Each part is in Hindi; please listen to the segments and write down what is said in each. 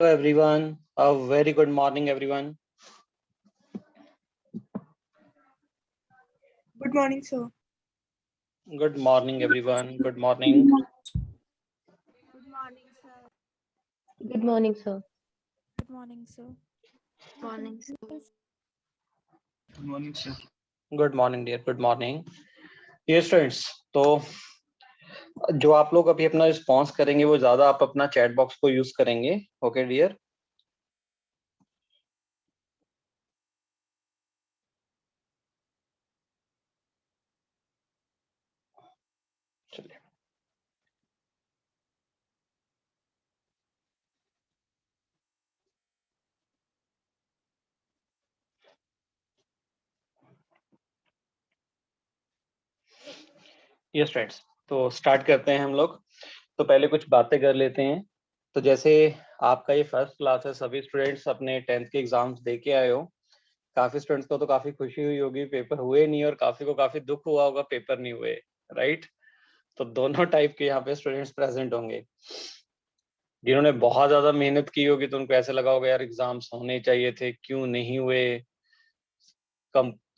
Hello everyone, a very good morning everyone. Good morning, sir. Good morning everyone, good morning. Good morning, sir. Good morning, sir. Good morning, sir. Morning, sir. Good morning, sir. Good morning dear, good morning. Dear students, तो जो आप लोग अभी अपना रिस्पॉन्स करेंगे वो ज्यादा आप अपना चैट बॉक्स को यूज करेंगे. Okay dear. चलिए. ये स्टूडेंट्स, तो स्टार्ट करते हैं हम लोग. तो पहले कुछ बातें कर लेते हैं. तो जैसे आपका ये फर्स्ट क्लास है, सभी स्टूडेंट्स अपने 10th के एग्जाम्स दे के आए हो. काफी स्टूडेंट्स को तो काफी खुशी हुई होगी, पेपर हुए नहीं, और काफी को काफी दुख हुआ होगा पेपर नहीं हुए. राइट. तो दोनों टाइप के यहाँ पे स्टूडेंट्स प्रेजेंट होंगे. जिन्होंने बहुत ज्यादा मेहनत की होगी तो उनको ऐसा लगा होगा यार एग्जाम्स होने चाहिए थे, क्यों नहीं हुए.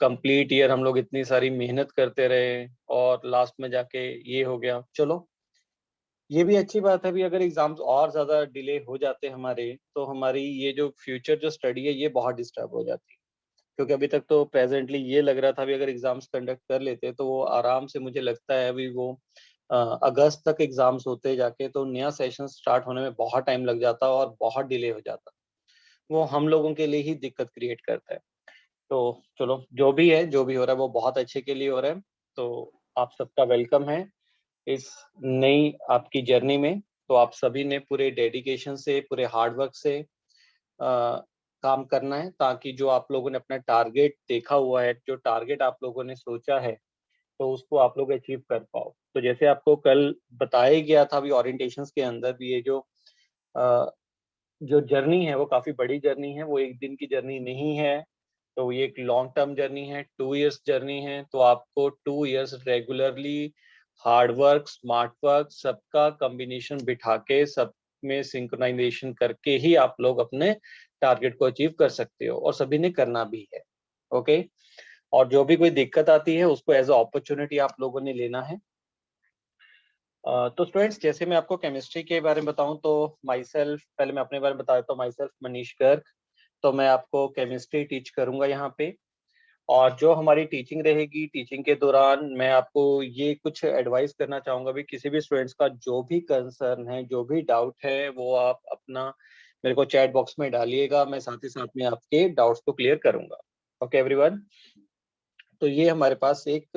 कंप्लीट ईयर हम लोग इतनी सारी मेहनत करते रहे और लास्ट में जाके ये हो गया. चलो, ये भी अच्छी बात है भी. अगर एग्जाम्स और ज्यादा डिले हो जाते हमारे, तो हमारी ये जो फ्यूचर जो स्टडी है ये बहुत डिस्टर्ब हो जाती है. क्योंकि अभी तक तो प्रेजेंटली ये लग रहा था भी अगर एग्जाम्स कंडक्ट कर लेते तो वो आराम से, मुझे लगता है अभी वो अगस्त तक एग्जाम्स होते जाके तो नया सेशन स्टार्ट होने में बहुत टाइम लग जाता और बहुत डिले हो जाता. वो हम लोगों के लिए ही दिक्कत क्रिएट करता है. तो चलो, जो भी है, जो भी हो रहा है वो बहुत अच्छे के लिए हो रहा है. तो आप सबका वेलकम है इस नई आपकी जर्नी में. तो आप सभी ने पूरे डेडिकेशन से, पूरे हार्डवर्क से काम करना है, ताकि जो आप लोगों ने अपना टारगेट देखा हुआ है, जो टारगेट आप लोगों ने सोचा है, तो उसको आप लोग अचीव कर पाओ. तो जैसे आपको कल बताया गया था अभी ओरिएंटेशंस के अंदर भी, ये जो जर्नी है वो काफी बड़ी जर्नी है, वो एक दिन की जर्नी नहीं है. तो ये एक लॉन्ग टर्म जर्नी है, 2 इयर्स जर्नी है. तो आपको 2 years regularly hard work, smart work, सबका कॉम्बिनेशन बिठा के, सब में सिंक्रोनाइजेशन करके ही आप लोग अपने टारगेट को अचीव कर सकते हो, और सभी ने करना भी है. ओके. और जो भी कोई दिक्कत आती है उसको एज अ अपॉर्चुनिटी आप लोगों ने लेना है. तो स्टूडेंट्स, जैसे मैं आपको केमिस्ट्री के बारे में बताऊं तो माई सेल्फ, पहले मैं अपने बारे में बता देता हूँ. My self Manish Garg. तो मैं आपको केमिस्ट्री टीच करूंगा यहाँ पे. और जो हमारी टीचिंग रहेगी, टीचिंग के दौरान मैं आपको ये कुछ एडवाइस करना चाहूंगा भी, किसी भी स्टूडेंट्स का जो भी कंसर्न है, जो भी डाउट है, वो आप अपना मेरे को चैट बॉक्स में डालिएगा. मैं साथ ही साथ में आपके डाउट्स को क्लियर करूंगा. Okay everyone. तो ये हमारे पास एक,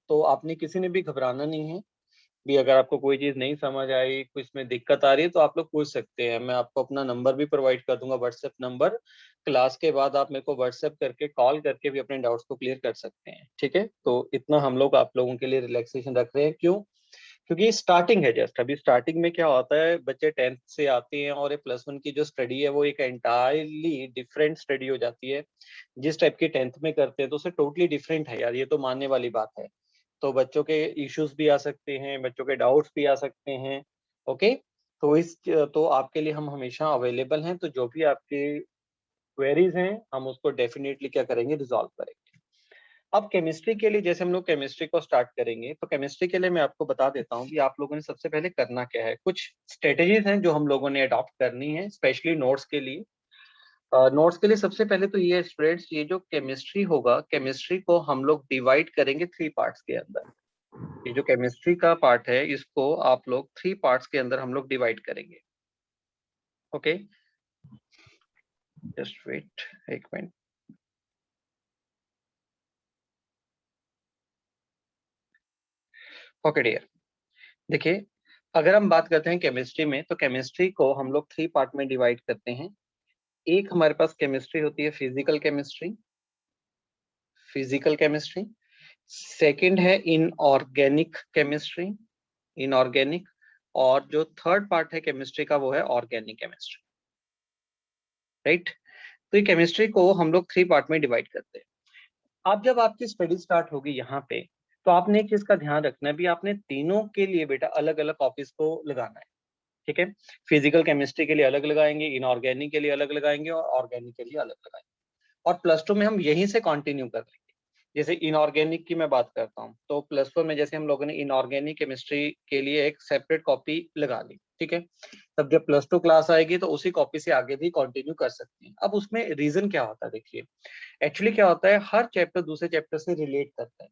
तो आपने किसी ने भी घबराना नहीं है भी. अगर आपको कोई चीज नहीं समझ आई, कुछ में दिक्कत आ रही है, तो आप लोग पूछ सकते हैं. मैं आपको अपना नंबर भी प्रोवाइड कर दूंगा, व्हाट्सएप नंबर. क्लास के बाद आप मेरे को व्हाट्सएप करके, कॉल करके भी अपने डाउट्स को क्लियर कर सकते हैं. ठीक है. तो इतना हम लोग आप लोगों के लिए रिलैक्सेशन रख रहे हैं. क्यों? क्योंकि स्टार्टिंग है जस्ट. अभी स्टार्टिंग में क्या होता है, बच्चे 10th से आते हैं और ये +1 की जो स्टडी है वो एक एंटायरली डिफरेंट स्टडी हो जाती है. जिस टाइप की 10th में करते हैं तो उससे टोटली डिफरेंट है यार, ये तो मानने वाली बात है. तो बच्चों के इश्यूज भी आ सकते हैं, बच्चों के डाउट्स भी आ सकते हैं. ओके. तो आपके लिए हम हमेशा अवेलेबल हैं. तो जो भी आपके क्वेरीज हैं, हम उसको डेफिनेटली क्या करेंगे, रिजॉल्व करेंगे. अब केमिस्ट्री के लिए, जैसे हम लोग केमिस्ट्री को स्टार्ट करेंगे, तो केमिस्ट्री के लिए मैं आपको बता देता हूँ कि आप लोगों ने सबसे पहले करना क्या है. कुछ स्ट्रेटेजीज हैं जो हम लोगों ने अडॉप्ट करनी है, स्पेशली नोट्स के लिए. नोट्स के लिए सबसे पहले तो ये स्टूडेंट्स, ये जो केमिस्ट्री होगा, केमिस्ट्री को हम लोग डिवाइड करेंगे 3 पार्ट्स के अंदर. ये जो केमिस्ट्री का पार्ट है, इसको आप लोग 3 पार्ट्स के अंदर हम लोग डिवाइड करेंगे. ओके. जस्ट वेट एक मिनट. Okay dear. देखिए, अगर हम बात करते हैं केमिस्ट्री में, तो केमिस्ट्री को हम लोग 3 पार्ट में डिवाइड करते हैं. एक हमारे पास केमिस्ट्री होती है physical chemistry. Physical chemistry. Second है इनऑर्गेनिक केमिस्ट्री. इनऑर्गेनिक. और जो थर्ड पार्ट है केमिस्ट्री का, वो है ऑर्गेनिक केमिस्ट्री. राइट. तो ये केमिस्ट्री को हम लोग 3 पार्ट में डिवाइड करते हैं. अब जब आपकी स्टडी स्टार्ट होगी यहाँ पे, तो आपने एक चीज का ध्यान रखना है भी, आपने तीनों के लिए बेटा अलग अलग कॉपीज को लगाना है. ठीक है। फिजिकल केमिस्ट्री के लिए अलग लगाएंगे, इनऑर्गेनिक के लिए अलग लगाएंगे और ऑर्गेनिक के लिए अलग लगाएंगे। और प्लस 2 में हम यहीं से कंटिन्यू कर लेंगे। जैसे इनऑर्गेनिक की मैं बात करता हूँ तो प्लस 4 में जैसे हम लोगों ने इनऑर्गेनिक केमिस्ट्री के लिए एक सेपरेट कॉपी लगा ली, ठीक है। तब जब प्लस 2 क्लास आएगी तो उसी कॉपी से आगे भी कंटिन्यू कर सकते हैं। अब उसमें रीजन क्या होता है, देखिए एक्चुअली क्या होता है, हर चैप्टर दूसरे चैप्टर से रिलेट करता है।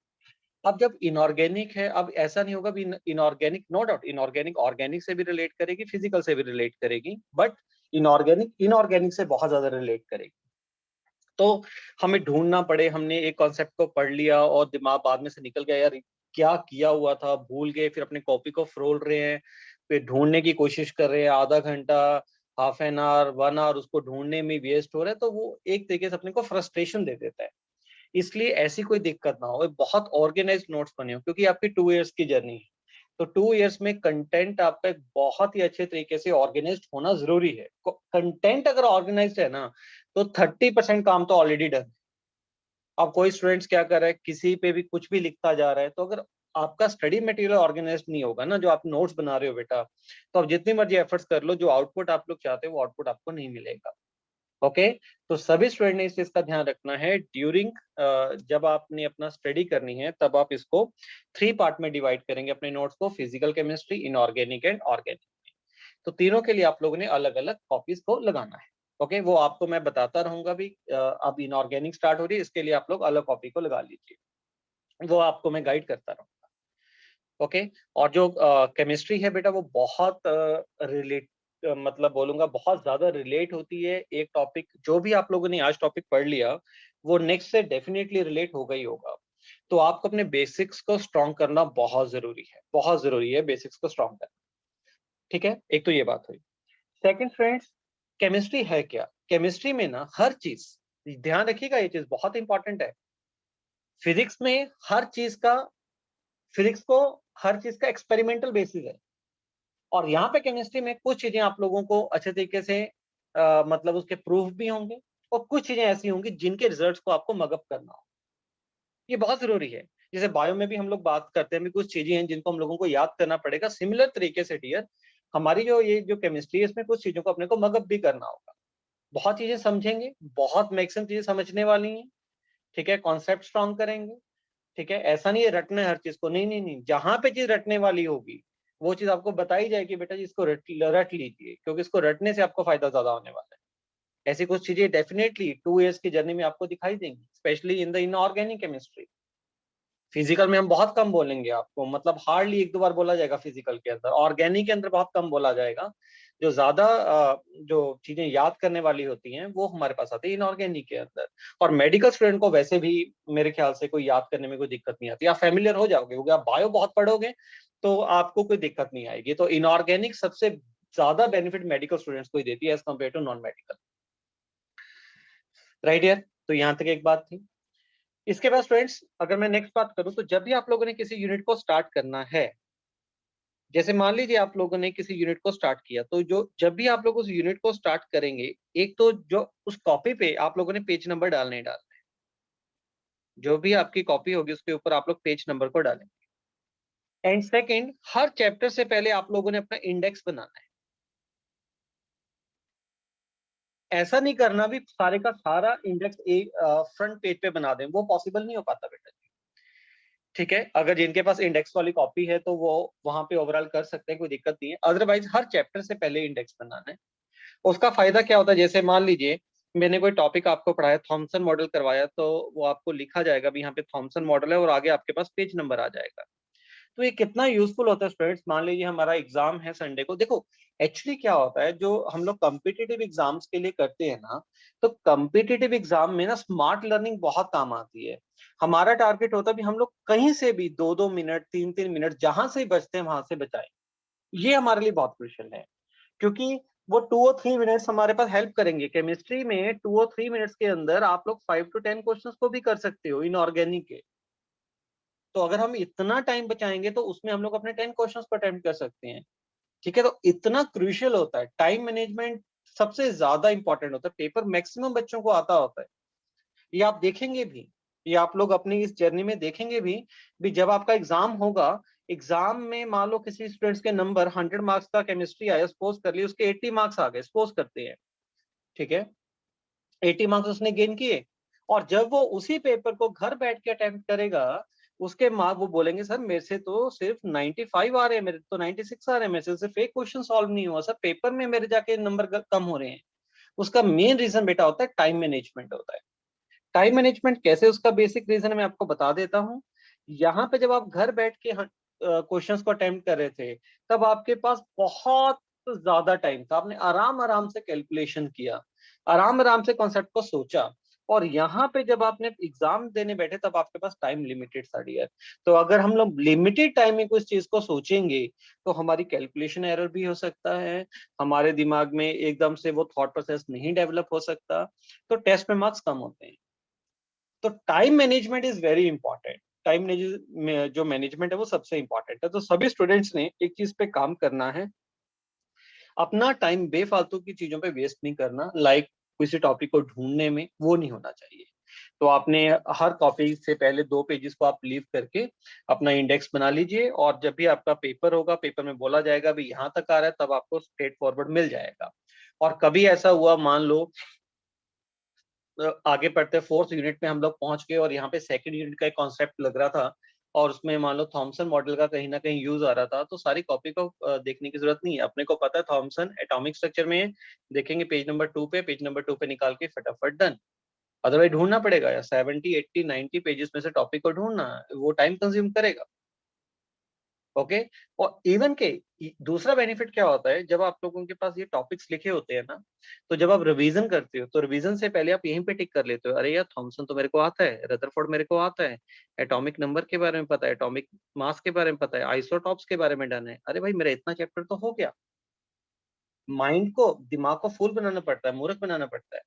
अब जब इनऑर्गेनिक है, अब ऐसा नहीं होगा inorganic, no doubt inorganic organic से भी रिलेट करेगी, फिजिकल से भी रिलेट करेगी, बट इनऑर्गेनिक इनऑर्गेनिक से बहुत ज्यादा रिलेट करेगी। तो हमें ढूंढना पड़े, हमने एक कॉन्सेप्ट को पढ़ लिया और दिमाग बाद में से निकल गया, यार क्या किया हुआ था, भूल गए, फिर अपने कॉपी को फरोल रहे हैं, फिर ढूंढने की कोशिश कर रहे हैं, आधा घंटा, हाफ एन आवर, 1 आवर उसको ढूंढने में वेस्ट हो रहा है, तो वो एक तरीके से अपने को फ्रस्ट्रेशन दे देता है। इसलिए ऐसी कोई दिक्कत ना हो, बहुत ऑर्गेनाइज नोट्स बने हो, क्योंकि आपकी 2 इयर्स की जर्नी है। तो 2 इयर्स में कंटेंट आपका एक बहुत ही अच्छे तरीके से ऑर्गेनाइज्ड होना जरूरी है। कंटेंट अगर ऑर्गेनाइज्ड है ना, तो 30% काम तो ऑलरेडी डन है। अब कोई स्टूडेंट्स क्या कर रहा है, किसी पे भी कुछ भी लिखता जा रहा है, तो अगर आपका स्टडी मटेरियल ऑर्गेनाइज्ड नहीं होगा ना, जो आप नोट्स बना रहे हो बेटा, तो आप जितनी मर्जी एफर्ट्स कर लो, जो आउटपुट आप लोग चाहते हो वो आउटपुट आपको नहीं मिलेगा। ओके, तो सभी स्टूडेंट ने इस चीज का ध्यान रखना है। ड्यूरिंग जब आपने अपना स्टडी करनी है, तब आप इसको 3 पार्ट में डिवाइड करेंगे अपने नोट्स को, physical chemistry, inorganic and organic. तो तीनों के लिए आप लोगों ने अलग अलग कॉपीज को लगाना है। ओके, वो आपको मैं बताता रहूंगा भी। अब इनऑर्गेनिक स्टार्ट हो रही है, इसके लिए आप लोग अलग कॉपी को लगा लीजिए, वो आपको मैं गाइड करता रहूंगा। ओके, और जो केमिस्ट्री है बेटा, वो बहुत रिलेट मतलब बोलूंगा बहुत ज्यादा रिलेट होती है। एक टॉपिक जो भी आप लोगों ने आज टॉपिक पढ़ लिया, वो नेक्स्ट से डेफिनेटली रिलेट होगा ही होगा। तो आपको अपने बेसिक्स को स्ट्रॉन्ग करना बहुत जरूरी है, बहुत जरूरी है बेसिक्स को स्ट्रॉन्ग करना। ठीक है, एक तो ये बात हुई। सेकंड फ्रेंड्स, केमिस्ट्री है क्या, केमिस्ट्री में ना हर चीज, ध्यान रखिएगा ये चीज बहुत इंपॉर्टेंट है। फिजिक्स में हर चीज का, फिजिक्स को हर चीज का एक्सपेरिमेंटल बेसिस है, और यहाँ पे केमिस्ट्री में कुछ चीजें आप लोगों को अच्छे तरीके से मतलब उसके प्रूफ भी होंगे, और कुछ चीजें ऐसी होंगी जिनके रिजल्ट्स को आपको मगअप करना हो। ये बहुत जरूरी है। जैसे बायो में भी हम लोग बात करते हैं, भी कुछ चीजें हैं जिनको हम लोगों को याद करना पड़ेगा, सिमिलर तरीके से डियर हमारी जो ये जो केमिस्ट्री है, इसमें कुछ चीजों को अपने को मगअप भी करना होगा। बहुत चीजें समझेंगे, बहुत मैक्सिमम चीजें समझने वाली हैं, ठीक है, कॉन्सेप्ट स्ट्रॉन्ग करेंगे, ठीक है। ऐसा नहीं है रटना है हर चीज को, नहीं नहीं नहीं, जहां पे चीज रटने वाली होगी वो चीज आपको बताई जाएगी, बेटा जी इसको रट लीजिए, क्योंकि इसको रटने से आपको फायदा ज्यादा होने वाला है। ऐसी कुछ चीजें डेफिनेटली 2 इयर्स की जर्नी में आपको दिखाई देंगी, specially in the inorganic chemistry. Physical में हम बहुत कम बोलेंगे आपको, मतलब हार्डली 1-2 बार बोला जाएगा फिजिकल के अंदर, ऑर्गेनिक के अंदर बहुत कम बोला जाएगा। जो ज्यादा जो चीजें याद करने वाली होती हैं वो हमारे पास आती है इनऑर्गेनिक के अंदर। और मेडिकल स्टूडेंट को वैसे भी मेरे ख्याल से कोई याद करने में कोई दिक्कत नहीं आती, आप फेमिलियर हो जाओगे, क्योंकि आप बायो बहुत पढ़ोगे तो आपको कोई दिक्कत नहीं आएगी। तो इनऑर्गेनिक सबसे ज्यादा बेनिफिट मेडिकल स्टूडेंट्स को ही देती है as compare to non medical, right यार। तो यहाँ तक एक बात थी। इसके बाद स्टूडेंट्स, अगर मैं नेक्स्ट बात करूं, तो जब भी आप लोगों ने किसी यूनिट को स्टार्ट करना है, जैसे मान लीजिए आप लोगों ने किसी यूनिट को स्टार्ट किया, तो जो जब भी आप लोग उस यूनिट को स्टार्ट करेंगे, एक तो जो उस कॉपी पे आप लोगों ने पेज नंबर डालने ही डालना है। जो भी आपकी कॉपी होगी उसके ऊपर आप लोग पेज नंबर को डालेंगे। एंड सेकेंड, हर चैप्टर से पहले आप लोगों ने अपना इंडेक्स बनाना है। ऐसा नहीं करना भी सारे का सारा इंडेक्स एक फ्रंट पेज पे बना दें, वो पॉसिबल नहीं हो पाता बेटा। ठीक है, अगर जिनके पास इंडेक्स वाली कॉपी है तो वो वहां पे ओवरऑल कर सकते हैं, कोई दिक्कत नहीं है। अदरवाइज हर चैप्टर से पहले इंडेक्स बनाना है। उसका फायदा क्या होता है, जैसे मान लीजिए मैंने कोई टॉपिक आपको पढ़ाया, थॉमसन मॉडल करवाया, तो वो आपको लिखा जाएगा भी यहाँ पे थॉमसन मॉडल है, और आगे आपके पास पेज नंबर आ जाएगा। तो ये कितना यूजफुल होता है स्टूडेंट्स। मान लीजिए हमारा एग्जाम है संडे को, देखो एक्चुअली क्या होता है, जो हम लोग कॉम्पिटिटिव एग्जाम्स के लिए करते हैं ना, तो कॉम्पिटिटिव एग्जाम में ना स्मार्ट लर्निंग बहुत काम आती है। हमारा टारगेट होता है भी हम लोग कहीं से भी 2-2 मिनट, 3-3 मिनट जहां से बचते हैं वहां से बचाएं। ये हमारे लिए बहुत क्रुशियल है, क्योंकि वो 2 और 3 मिनट्स हमारे पास हेल्प करेंगे। केमिस्ट्री में 2 और 3 मिनट्स के अंदर आप लोग 5 to 10 क्वेश्चंस को भी कर सकते हो इनऑर्गेनिक के। तो अगर हम इतना टाइम बचाएंगे तो उसमें हम लोग अपने 10 क्वेश्चंस को अटेम्प्ट कर सकते हैं। ठीक है, तो इतना क्रूशियल होता है टाइम मैनेजमेंट, सबसे ज्यादा इंपॉर्टेंट होता है। पेपर मैक्सिमम बच्चों को आता होता है, ये आप देखेंगे भी, ये आप लोग अपनी इस जर्नी में देखेंगे भी जब आपका एग्जाम होगा, एग्जाम में मान लो किसी स्टूडेंट्स के नंबर 100 मार्क्स का केमिस्ट्री आया, सपोज कर लिया उसके 80 मार्क्स आ गए, सपोज करते हैं, ठीक है, 80 मार्क्स उसने गेन किए, और जब वो उसी पेपर को घर बैठ के अटेम्प्ट करेगा, उसके मार्क वो बोलेंगे सर मेरे से तो सिर्फ 95 आ रहे हैं, मेरे तो 96 आ रहे हैं, मेरे से सिर्फ एक क्वेश्चन सॉल्व नहीं हुआ सर, पेपर में मेरे जाके नंबर कम हो रहे हैं। उसका मेन रीजन बेटा होता है टाइम मैनेजमेंट होता है। टाइम मैनेजमेंट कैसे, उसका बेसिक रीजन मैं आपको बता देता हूँ। यहाँ पे जब आप घर बैठ के क्वेश्चंस को अटेम्प्ट कर रहे थे, तब आपके पास बहुत ज्यादा टाइम था, आपने आराम आराम से कैलकुलेशन किया, आराम आराम से कॉन्सेप्ट को सोचा, और यहाँ पे जब आपने एग्जाम देने बैठे तब आपके पास टाइम लिमिटेड था डियर। तो अगर हम लोग लिमिटेड टाइम में कुछ चीज को सोचेंगे तो हमारी कैलकुलेशन एरर भी हो सकता है, हमारे दिमाग में एकदम से वो थॉट प्रोसेस नहीं डेवलप हो सकता, तो टेस्ट में मार्क्स कम होते हैं। तो time management is very important. Time जो मैनेजमेंट है वो सबसे इंपॉर्टेंट है। तो सभी स्टूडेंट्स ने एक चीज पे काम करना है, अपना टाइम बेफालतू की चीजों पे वेस्ट नहीं करना, लाइक किसी टॉपिक को ढूंढने में, वो नहीं होना चाहिए। तो आपने हर कॉपी से पहले 2 पेजेस को आप लीव करके अपना इंडेक्स बना लीजिए, और जब भी आपका पेपर होगा, पेपर में बोला जाएगा भी यहाँ तक आ रहा है, तब आपको स्ट्रेट फॉरवर्ड मिल जाएगा। और कभी ऐसा हुआ, मान लो आगे पढ़ते 4th यूनिट में हम लोग पहुंच गए और यहाँ पे 2nd यूनिट का एक कॉन्सेप्ट लग रहा था, और उसमें मान लो थॉमसन मॉडल का कहीं ना कहीं यूज आ रहा था, तो सारी कॉपी को देखने की जरूरत नहीं है। अपने को पता है थॉमसन एटॉमिक स्ट्रक्चर में देखेंगे पेज नंबर 2 पे, पेज नंबर 2 पे निकाल के फटाफट डन। अदरवाइज ढूंढना पड़ेगा या 70, 80, 90 पेजेस में से टॉपिक को ढूंढना, वो टाइम कंज्यूम करेगा। ओके। और इवन के दूसरा बेनिफिट क्या होता है, जब आप लोगों के पास ये टॉपिक्स लिखे होते हैं ना, तो जब आप रिवीजन करते हो तो रिवीजन से पहले आप यहीं पे टिक कर लेते हो, अरे यार थॉमसन तो मेरे को आता है, रदरफोर्ड मेरे को आता है, एटॉमिक नंबर के बारे में पता है, एटॉमिक मास के बारे में पता है, आइसोटॉप्स के बारे में डन है, अरे भाई मेरा इतना चैप्टर तो हो गया। माइंड को, दिमाग को फूल बनाना पड़ता है, मूर्ख बनाना पड़ता है,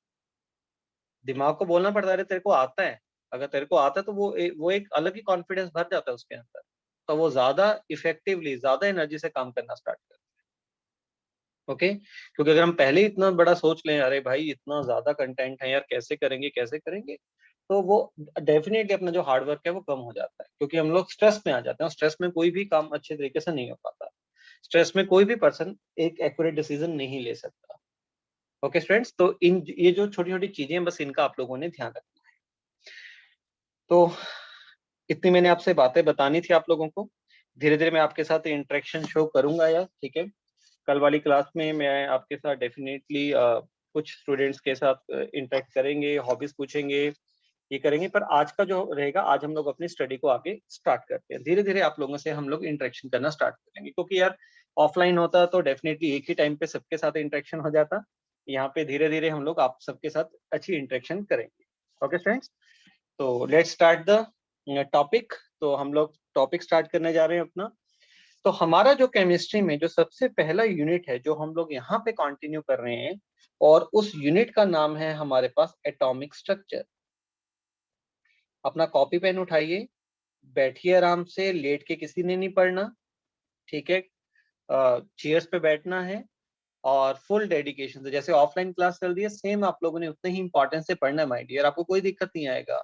दिमाग को बोलना पड़ता है अरे तेरे को आता है। अगर तेरे को आता है तो वो एक अलग ही कॉन्फिडेंस भर जाता है उसके अंदर, तो वो ज्यादा इफेक्टिवली, ज्यादा एनर्जी से काम करना स्टार्ट करता है। ओके। क्योंकि अगर हम पहले ही इतना बड़ा सोच लें, अरे भाई इतना ज्यादा कंटेंट है यार, कैसे करेंगे कैसे करेंगे, तो वो डेफिनेटली अपना जो हार्डवर्क है वो कम हो जाता है, क्योंकि हम लोग स्ट्रेस में आ जाते हैं, और स्ट्रेस में कोई भी काम अच्छे तरीके से नहीं हो पाता। स्ट्रेस में कोई भी पर्सन एक एक्यूरेट डिसीजन नहीं ले सकता। ओके स्टूडेंट्स, तो इन ये जो छोटी छोटी चीजें हैं, बस इनका आप लोगों ने ध्यान रखना है। तो इतनी मैंने आपसे बातें बतानी थी आप लोगों को। धीरे धीरे मैं आपके साथ इंटरेक्शन शो करूंगा यार, ठीक है। कल वाली क्लास में मैं आपके साथ डेफिनेटली कुछ स्टूडेंट्स के साथ इंटरेक्ट करेंगे, हॉबीज पूछेंगे, ये करेंगे। पर आज का जो रहेगा, आज हम लोग अपनी स्टडी को आगे स्टार्ट करते हैं। धीरे धीरे आप लोगों से हम लोग इंटरेक्शन करना स्टार्ट करेंगे, क्योंकि यार ऑफलाइन होता तो डेफिनेटली एक ही टाइम पे सबके साथ इंटरेक्शन हो जाता। यहाँ पे धीरे धीरे हम लोग आप सबके साथ अच्छी इंटरेक्शन करेंगे। ओके फ्रेंड्स, तो लेट्स स्टार्ट द टॉपिक। तो हम लोग टॉपिक स्टार्ट करने जा रहे हैं अपना। तो हमारा जो केमिस्ट्री में जो सबसे पहला यूनिट है जो हम लोग यहाँ पे कंटिन्यू कर रहे हैं, और उस यूनिट का नाम है हमारे पास एटॉमिक स्ट्रक्चर। अपना कॉपी पेन उठाइए, बैठिए आराम से, लेट के किसी ने नहीं पढ़ना, ठीक है। चेयर्स पे बैठना है, और फुल डेडिकेशन से, जैसे ऑफलाइन क्लास चल रही है सेम आप लोगों ने उतने ही इंपॉर्टेंस से पढ़ना है माय डियर। आपको कोई दिक्कत नहीं आएगा,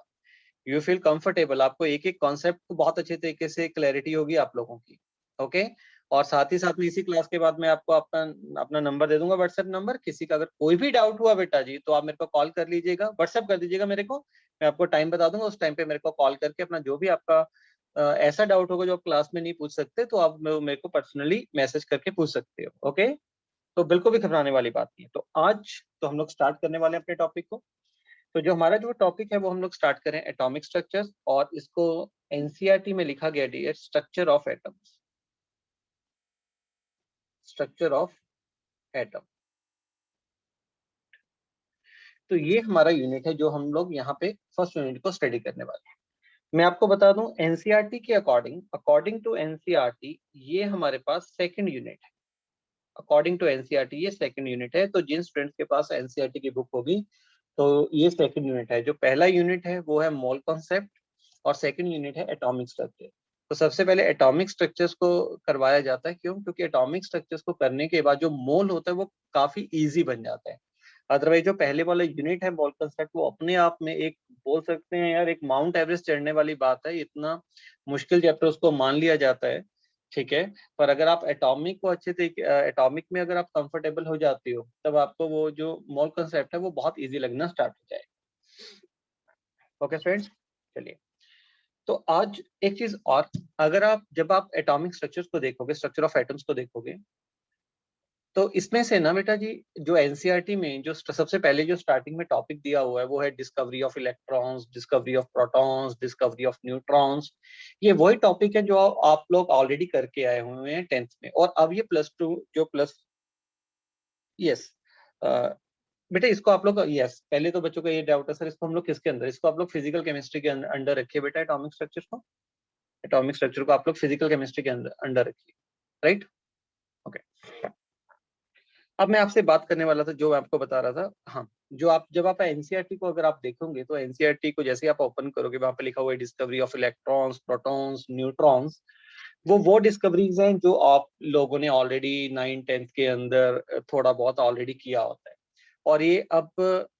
यू फील कंफर्टेबल, आपको एक एक कॉन्सेप्ट को बहुत अच्छे तरीके से क्लैरिटी होगी आप लोगों की। ओके। और साथ ही साथ में इसी क्लास के बाद मैं आपको अपना अपना नंबर दे दूंगा, व्हाट्सएप नंबर। किसी का अगर कोई भी डाउट हुआ बेटा जी, तो आप मेरे को कॉल कर लीजिएगा, व्हाट्सएप कर दीजिएगा मेरे को, मैं आपको टाइम बता दूंगा, उस टाइम पे मेरे को कॉल करके अपना जो भी आपका ऐसा डाउट होगा जो आप क्लास में नहीं पूछ सकते, तो आप मेरे को पर्सनली मैसेज करके पूछ सकते हो। ओके। तो बिल्कुल भी घबराने वाली बात नहीं है। तो आज तो हम लोग स्टार्ट करने वाले हैं अपने टॉपिक को। तो जो हमारा जो टॉपिक है वो हम लोग स्टार्ट करें एटॉमिक स्ट्रक्चर्स, और इसको एनसीईआरटी में लिखा गया dear, structure of atoms, structure of atom. तो ये हमारा यूनिट है जो हम लोग यहाँ पे फर्स्ट यूनिट को स्टडी करने वाले हैं। मैं आपको बता दूं एनसीईआरटी के अकॉर्डिंग, अकॉर्डिंग टू एनसीईआरटी ये हमारे पास सेकंड यूनिट है। अकॉर्डिंग टू एनसीईआरटी ये सेकंड यूनिट है। तो जिन स्टूडेंट्स के पास एनसीईआरटी की बुक होगी तो ये सेकंड यूनिट है। जो पहला यूनिट है वो है मोल कॉन्सेप्ट, और सेकंड यूनिट है एटॉमिक स्ट्रक्चर। तो सबसे पहले एटॉमिक स्ट्रक्चर्स को करवाया जाता है, क्यों? क्योंकि एटॉमिक स्ट्रक्चर्स को करने के बाद जो मोल होता है वो काफी इजी बन जाता है। अदरवाइज जो पहले वाला यूनिट है मोल कॉन्सेप्ट, वो अपने आप में एक, बोल सकते हैं यार, एक माउंट एवरेस्ट चढ़ने वाली बात है। इतना मुश्किल चैप्टर उसको मान लिया जाता है ठीक है, पर अगर आप एटॉमिक को अच्छे तरीके एटॉमिक में अगर आप कंफर्टेबल हो जाते हो तब आपको वो जो मोल कंसेप्ट है वो बहुत इजी लगना स्टार्ट हो जाएगा। ओके फ्रेंड्स, चलिए तो आज एक चीज और, अगर आप जब आप एटॉमिक स्ट्रक्चर्स को देखोगे, स्ट्रक्चर ऑफ एटम्स को देखोगे, तो इसमें से ना बेटा जी जो एनसीईआरटी में जो सबसे पहले जो स्टार्टिंग में टॉपिक दिया हुआ है वो है discovery of electrons, discovery of protons, discovery of neutrons. ये वही टॉपिक है जो आप लोग ऑलरेडी करके आए हुए हैं 10th में, और अब ये +2 जो प्लस यस बेटा इसको आप लोग यस पहले तो बच्चों का ये डाउट है सर इसको हम लोग किसके अंदर, इसको आप लोग फिजिकल केमिस्ट्री के अंडर रखिए बेटा, एटॉमिक स्ट्रक्चर को, एटॉमिक स्ट्रक्चर को आप लोग फिजिकल केमिस्ट्री के अंडर रखिए, राइट। ओके, अब मैं आपसे बात करने वाला था जो मैं आपको बता रहा था, हाँ जो आप जब आप एनसीईआरटी को अगर आप देखोगे तो एनसीईआरटी को जैसे आप ओपन करोगे वहां पे लिखा हुआ है discovery of electrons, protons, neutrons. वो डिस्कवरीज हैं जो आप लोगों ने ऑलरेडी 9th 10th के अंदर थोड़ा बहुत ऑलरेडी किया होता है, और ये अब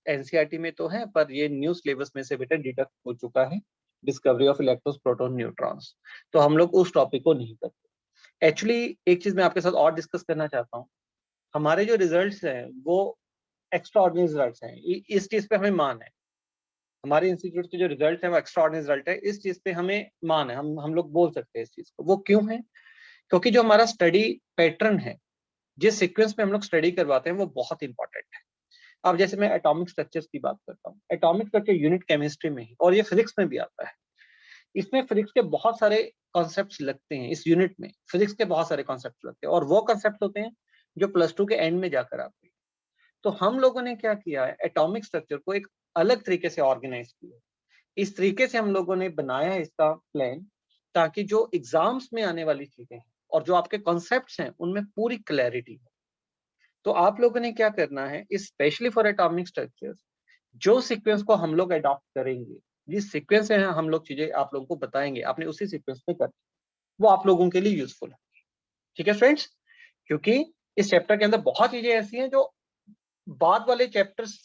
एनसीईआरटी में तो है पर ये न्यू सिलेबस में से बेटा डिडक्ट हो चुका है, discovery of electrons, proton, neutrons. तो हम लोग उस टॉपिक को नहीं करते। एक्चुअली एक चीज मैं आपके साथ और डिस्कस करना चाहता हूँ, हमारे जो रिजल्ट्स हैं वो एक्स्ट्रा ऑर्डिनरी रिजल्ट्स हैं, इस चीज पे हमें मान है, हमारे इंस्टीट्यूट के जो रिजल्ट है वो एक्स्ट्रा ऑर्डिनरी रिजल्ट है, इस चीज पे हमें मान है, हम लोग बोल सकते हैं इस चीज को। वो क्यों है? क्योंकि जो हमारा स्टडी पैटर्न है, जिस सीक्वेंस में हम लोग स्टडी करवाते हैं वो बहुत इंपॉर्टेंट है। अब जैसे मैं एटॉमिक स्ट्रक्चर्स की बात करता हूँ, एटॉमिक स्ट्रक्चर यूनिट केमिस्ट्री में ही, और ये फिजिक्स में भी आता है, इसमें फिजिक्स के बहुत सारे कॉन्सेप्ट्स लगते हैं, इस यूनिट में फिजिक्स के बहुत सारे कॉन्सेप्ट्स लगते हैं, और वो कॉन्सेप्ट्स होते हैं जो +2 के एंड में जाकर आते हैं। तो हम लोगों ने क्या किया है, एटॉमिक स्ट्रक्चर को एक अलग तरीके से ऑर्गेनाइज किया, इस तरीके से हम लोगों ने बनाया है इसका प्लान, ताकि जो एग्जाम्स में आने वाली चीजें हैं और जो आपके कॉन्सेप्ट्स हैं उनमें पूरी क्लैरिटी हो। तो आप लोगों ने क्या करना है, स्पेशली फॉर एटॉमिक स्ट्रक्चर्स, जो सीक्वेंस को हम लोग अडॉप्ट करेंगे, जिस सीक्वेंस में हम लोग चीजें आप लोगों को बताएंगे, आपने उसी सीक्वेंस में करना, वो आप लोगों के लिए यूजफुल है। ठीक है फ्रेंड्स, क्योंकि इस चैप्टर के अंदर बहुत चीजें ऐसी हैं जो बाद वाले चैप्टर्स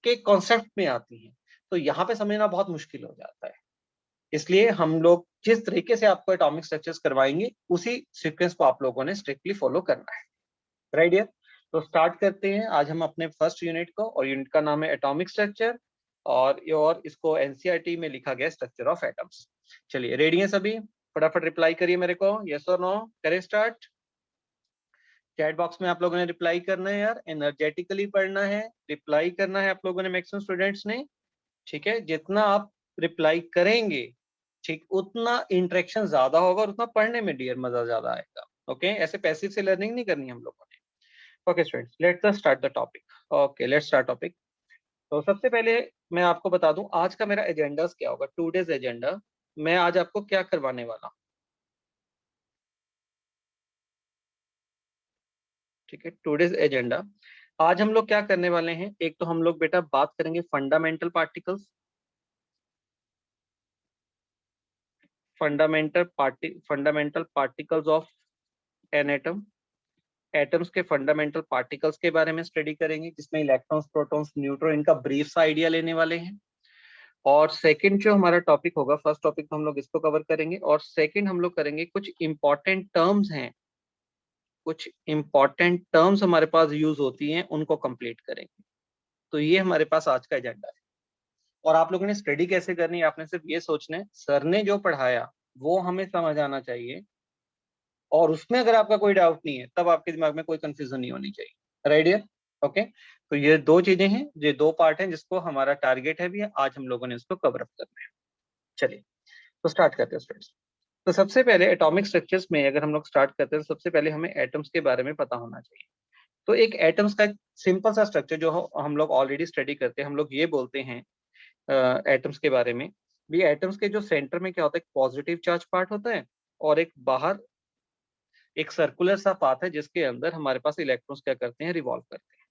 के कॉन्सेप्ट में आती हैं, तो यहाँ पे समझना बहुत मुश्किल हो जाता है। इसलिए हम लोग जिस तरीके से आपको एटॉमिक स्ट्रक्चर्स करवाएंगे उसी सीक्वेंस को आप लोगों ने स्ट्रिक्टली फॉलो करना है, राइट डियर। तो स्टार्ट करते हैं आज हम अपने फर्स्ट यूनिट को, और यूनिट का नाम है एटॉमिक स्ट्रक्चर, और इसको एनसीईआरटी में लिखा गया स्ट्रक्चर ऑफ एटम्स। चलिए रेडी हैं सभी, फटाफट रिप्लाई करिए मेरे को, यस और नो, करें स्टार्ट। चैट बॉक्स में आप लोगों ने रिप्लाई करना है यार, एनर्जेटिकली पढ़ना है, रिप्लाई करना है आप लोगों ने, मैक्सिमम स्टूडेंट्स ने। ठीक है, जितना आप रिप्लाई करेंगे ठीक उतना इंटरेक्शन ज्यादा होगा और उतना पढ़ने में डियर मजा ज्यादा आएगा। ओके, ऐसे पैसिव से लर्निंग नहीं करनी हम लोगों ने। Okay students, let's start the topic. Okay let's start topic. तो सबसे पहले मैं आपको बता दूं आज का मेरा एजेंडा क्या होगा, 2 days एजेंडा। मैं आज आपको क्या करवाने वाला हूं, ठीक है, 2 days एजेंडा। आज हम लोग क्या करने वाले हैं, एक तो हम लोग बेटा बात करेंगे fundamental particles, fundamental particles of an atom, atoms के फंडामेंटल पार्टिकल्स के बारे में स्टडी करेंगे, जिसमें इलेक्ट्रॉन्स, प्रोटॉन्स, न्यूट्रॉन, इनका ब्रीफ सा आइडिया लेने वाले हैं। और सेकंड जो हमारा टॉपिक होगा, फर्स्ट टॉपिक तो हम लोग इसको कवर करेंगे, और सेकंड हम लोग करेंगे कुछ इंपॉर्टेंट टर्म्स हैं, कुछ इंपॉर्टेंट टर्म्स हमारे पास यूज होती हैं, उनको कंप्लीट करेंगे। तो ये हमारे पास आज का एजेंडा है। और आप लोगों ने स्टडी कैसे करनी है, आपने सिर्फ ये सोचना है सर ने जो पढ़ाया वो हमें समझ आना चाहिए, और उसमें अगर आपका कोई डाउट नहीं है तब आपके दिमाग में कोई कंफ्यूजन नहीं होनी चाहिए, राइट डियर। ओके, तो ये 2 चीजें हैं, ये 2 पार्ट हैं जिसको हमारा टारगेट है भी आज हम लोगों ने इसको कवर अप करना है। चलिए तो स्टार्ट करते हैं स्टूडेंट्स। तो सबसे पहले एटॉमिक स्ट्रक्चर्स में अगर हम लोग स्टार्ट करते हैं, सबसे पहले हमें एटम्स के बारे में पता होना चाहिए। तो एक एटम्स का सिंपल सा स्ट्रक्चर जो हम लोग ऑलरेडी स्टडी करते हैं, हम लोग ये बोलते हैं एटम्स के बारे में भी, एटम्स के जो सेंटर में क्या होता है, एक पॉजिटिव चार्ज पार्ट होता है, और एक बाहर एक सर्कुलर सा पाथ है जिसके अंदर हमारे पास इलेक्ट्रॉन्स क्या करते हैं, रिवॉल्व करते हैं।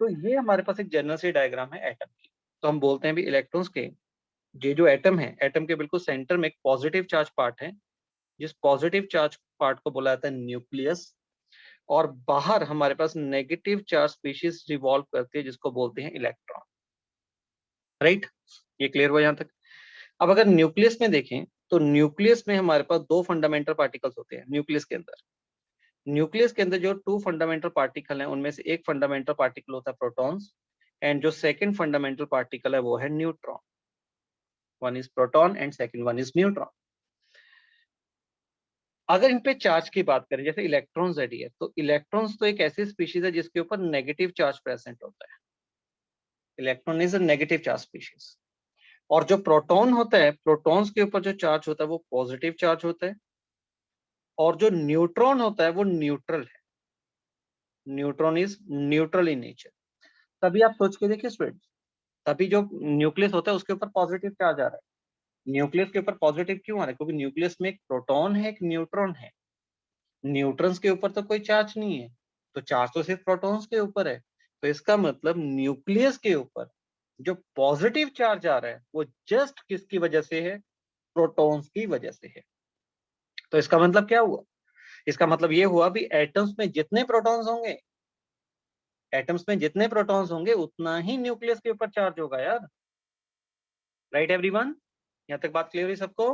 तो ये हमारे पास एक जनरल सी डायग्राम है एटम की। तो हम बोलते हैं भी इलेक्ट्रॉन्स के ये जो एटम है, एटम के बिल्कुल सेंटर में एक पॉजिटिव चार्ज पार्ट है, जिस पॉजिटिव चार्ज पार्ट को बोला जाता है न्यूक्लियस, और बाहर हमारे पास नेगेटिव चार्ज स्पीशीज रिवॉल्व करती है जिसको बोलते हैं इलेक्ट्रॉन, राइट। ये क्लियर हुआ यहाँ तक। अब अगर न्यूक्लियस में देखें तो न्यूक्लियस में हमारे पास दो फंडामेंटल पार्टिकल्स होते हैं न्यूक्लियस के अंदर। न्यूक्लियस के अंदर जो टू फंडामेंटल पार्टिकल हैं उनमें से एक फंडामेंटल पार्टिकल होता है प्रोटॉन्स, एंड जो सेकंड फंडामेंटल पार्टिकल है वो है neutron. One is proton and second one is neutron. अगर इन पे चार्ज की बात करें, जैसे इलेक्ट्रॉन्स है डियर, तो इलेक्ट्रॉन्स तो एक ऐसी स्पीशीज है जिसके ऊपर नेगेटिव चार्ज प्रेजेंट होता है। Electron is a negative charge species. और जो प्रोटॉन होता है, प्रोटॉन्स के ऊपर जो चार्ज होता है वो पॉजिटिव चार्ज होता है, और जो न्यूट्रॉन होता है वो न्यूट्रल है। Neutron is neutral in nature. तभी आप सोच के देखिए स्टूडेंट्स, तभी जो न्यूक्लियस होता है उसके ऊपर पॉजिटिव चार्ज आ रहा है। न्यूक्लियस के ऊपर पॉजिटिव क्यों आ रहा है? क्योंकि न्यूक्लियस में एक प्रोटॉन है, एक न्यूट्रॉन है। न्यूट्रॉन्स के ऊपर तो कोई चार्ज नहीं है, तो चार्ज तो सिर्फ प्रोटॉन्स के ऊपर है। तो इसका मतलब न्यूक्लियस के ऊपर जो पॉजिटिव चार्ज आ रहा है वो जस्ट किसकी वजह से है? प्रोटॉन्स की वजह से है। तो इसका मतलब क्या हुआ? इसका मतलब ये हुआ भी एटम्स में जितने प्रोटॉन्स होंगे, एटम्स में जितने प्रोटॉन्स होंगे उतना ही न्यूक्लियस के ऊपर चार्ज होगा यार। राइट एवरीवन, यहाँ तक बात क्लियर हुई सबको?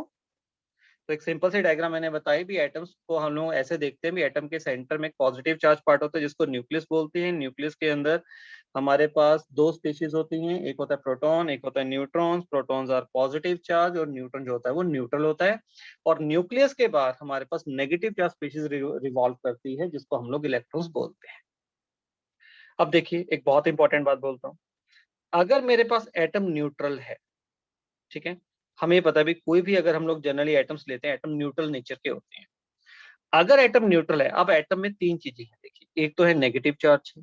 तो एक सिंपल सी डायग्राम मैंने बताई भी, एटम्स को हम लोग ऐसे देखते हैं भी, एटम के सेंटर में एक पॉजिटिव चार्ज पार्ट होता है जिसको न्यूक्लियस बोलते हैं। न्यूक्लियस के अंदर हमारे पास दो स्पीशीज होती हैं, एक होता है प्रोटॉन, एक होता है neutron. Protons are positive charge और न्यूट्रॉन जो होता है वो न्यूट्रल होता है। और न्यूक्लियस के बाद हमारे पास नेगेटिव चार्ज स्पीशीज रिवॉल्व करती है जिसको हम लोग इलेक्ट्रॉन्स बोलते हैं। अब देखिए एक बहुत इंपॉर्टेंट बात बोलता हूँ, अगर मेरे पास एटम न्यूट्रल है, ठीक है, हमें पता भी कोई भी अगर हम लोग जनरली एटम्स लेते हैं एटम न्यूट्रल नेचर के होते हैं। अगर एटम न्यूट्रल है, अब एटम में तीन चीजें हैं देखिए, एक तो है नेगेटिव चार्ज है,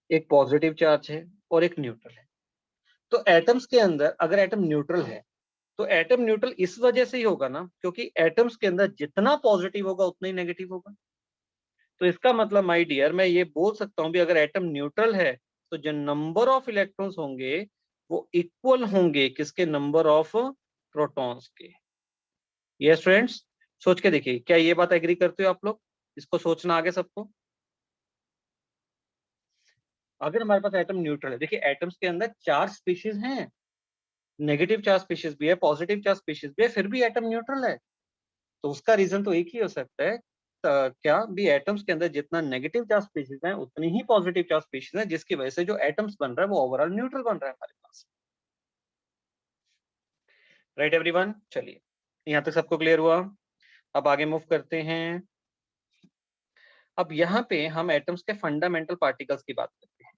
एक पॉजिटिव चार्ज है और एक न्यूट्रल है। तो एटम्स के अंदर अगर एटम न्यूट्रल है तो एटम न्यूट्रल इस वजह से ही होगा ना, क्योंकि एटम्स के अंदर जितना पॉजिटिव होगा उतना ही नेगेटिव होगा। तो इसका मतलब माय डियर मैं ये बोल सकता हूँ भी अगर एटम न्यूट्रल है तो जो नंबर ऑफ इलेक्ट्रॉन्स होंगे वो इक्वल होंगे किसके? नंबर ऑफ प्रोटॉन्स के। ये स्टूडेंट्स सोच के देखिए, क्या ये बात एग्री करते हो आप लोग? इसको सोचना आगे सबको। अगर हमारे पास एटम न्यूट्रल है, देखिए एटम्स के अंदर चार स्पीशीज हैं, नेगेटिव चार्ज स्पीशीज भी है, पॉजिटिव चार्ज स्पीशीज भी है, फिर भी एटम न्यूट्रल है। तो उसका रीजन तो एक ही हो सकता है, क्या भी एटम्स के अंदर जितना नेगेटिव चार्ज स्पीशीज है उतनी ही पॉजिटिव चार्ज स्पीशीज है, जिसकी वजह से जो एटम्स बन रहा है वो ओवरऑल न्यूट्रल बन रहा है हमारे पास। राइट एवरीवन, चलिए यहाँ तक सबको क्लियर हुआ। अब आगे मूव करते हैं। अब यहाँ पे हम एटम्स के फंडामेंटल पार्टिकल्स की बात करते हैं।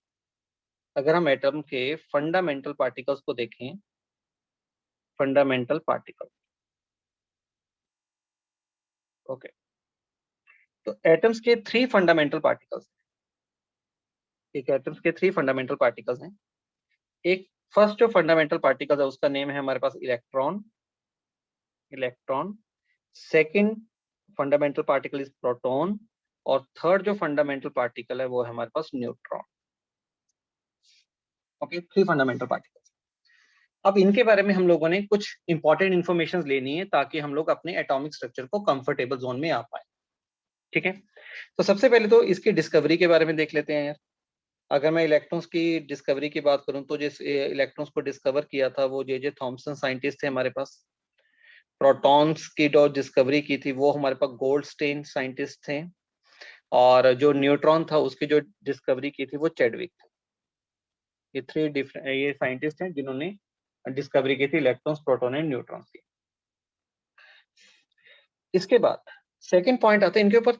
अगर हम एटम के फंडामेंटल पार्टिकल्स को देखें, फंडामेंटल पार्टिकल, ओके, तो एटम्स के थ्री फंडामेंटल पार्टिकल्स, एक एटम्स के थ्री फंडामेंटल पार्टिकल्स हैं। एक फर्स्ट जो फंडामेंटल पार्टिकल है उसका नेम है हमारे पास electron, electron. Second fundamental particle is proton, और थर्ड जो फंडामेंटल पार्टिकल है वो है हमारे पास neutron. Okay, three fundamental particles. अब इनके बारे में हम लोगों ने कुछ इंपॉर्टेंट इंफॉर्मेशन लेनी है ताकि हम लोग अपने एटॉमिक स्ट्रक्चर को कंफर्टेबल जोन में आ पाए। ठीक है, तो सबसे पहले तो इसकी डिस्कवरी के बारे में देख लेते हैं यार। अगर मैं इलेक्ट्रॉन्स की डिस्कवरी की बात करूं तो जिस इलेक्ट्रॉन्स को डिस्कवर किया था वो जे थॉमसन साइंटिस्ट थे हमारे पास। प्रोटॉन्स की जो डिस्कवरी की थी वो हमारे पास गोल्डस्टेन साइंटिस्ट थे, और जो न्यूट्रॉन था उसकी जो डिस्कवरी की थी वो चैडविक थे। ये थ्री डिफरेंट ये साइंटिस्ट हैं जिन्होंने डिस्कवरी की थी इलेक्ट्रॉन्स, प्रोटॉन एंड न्यूट्रॉन्स की। इसके बाद सेकंड पॉइंट आता है इनके ऊपर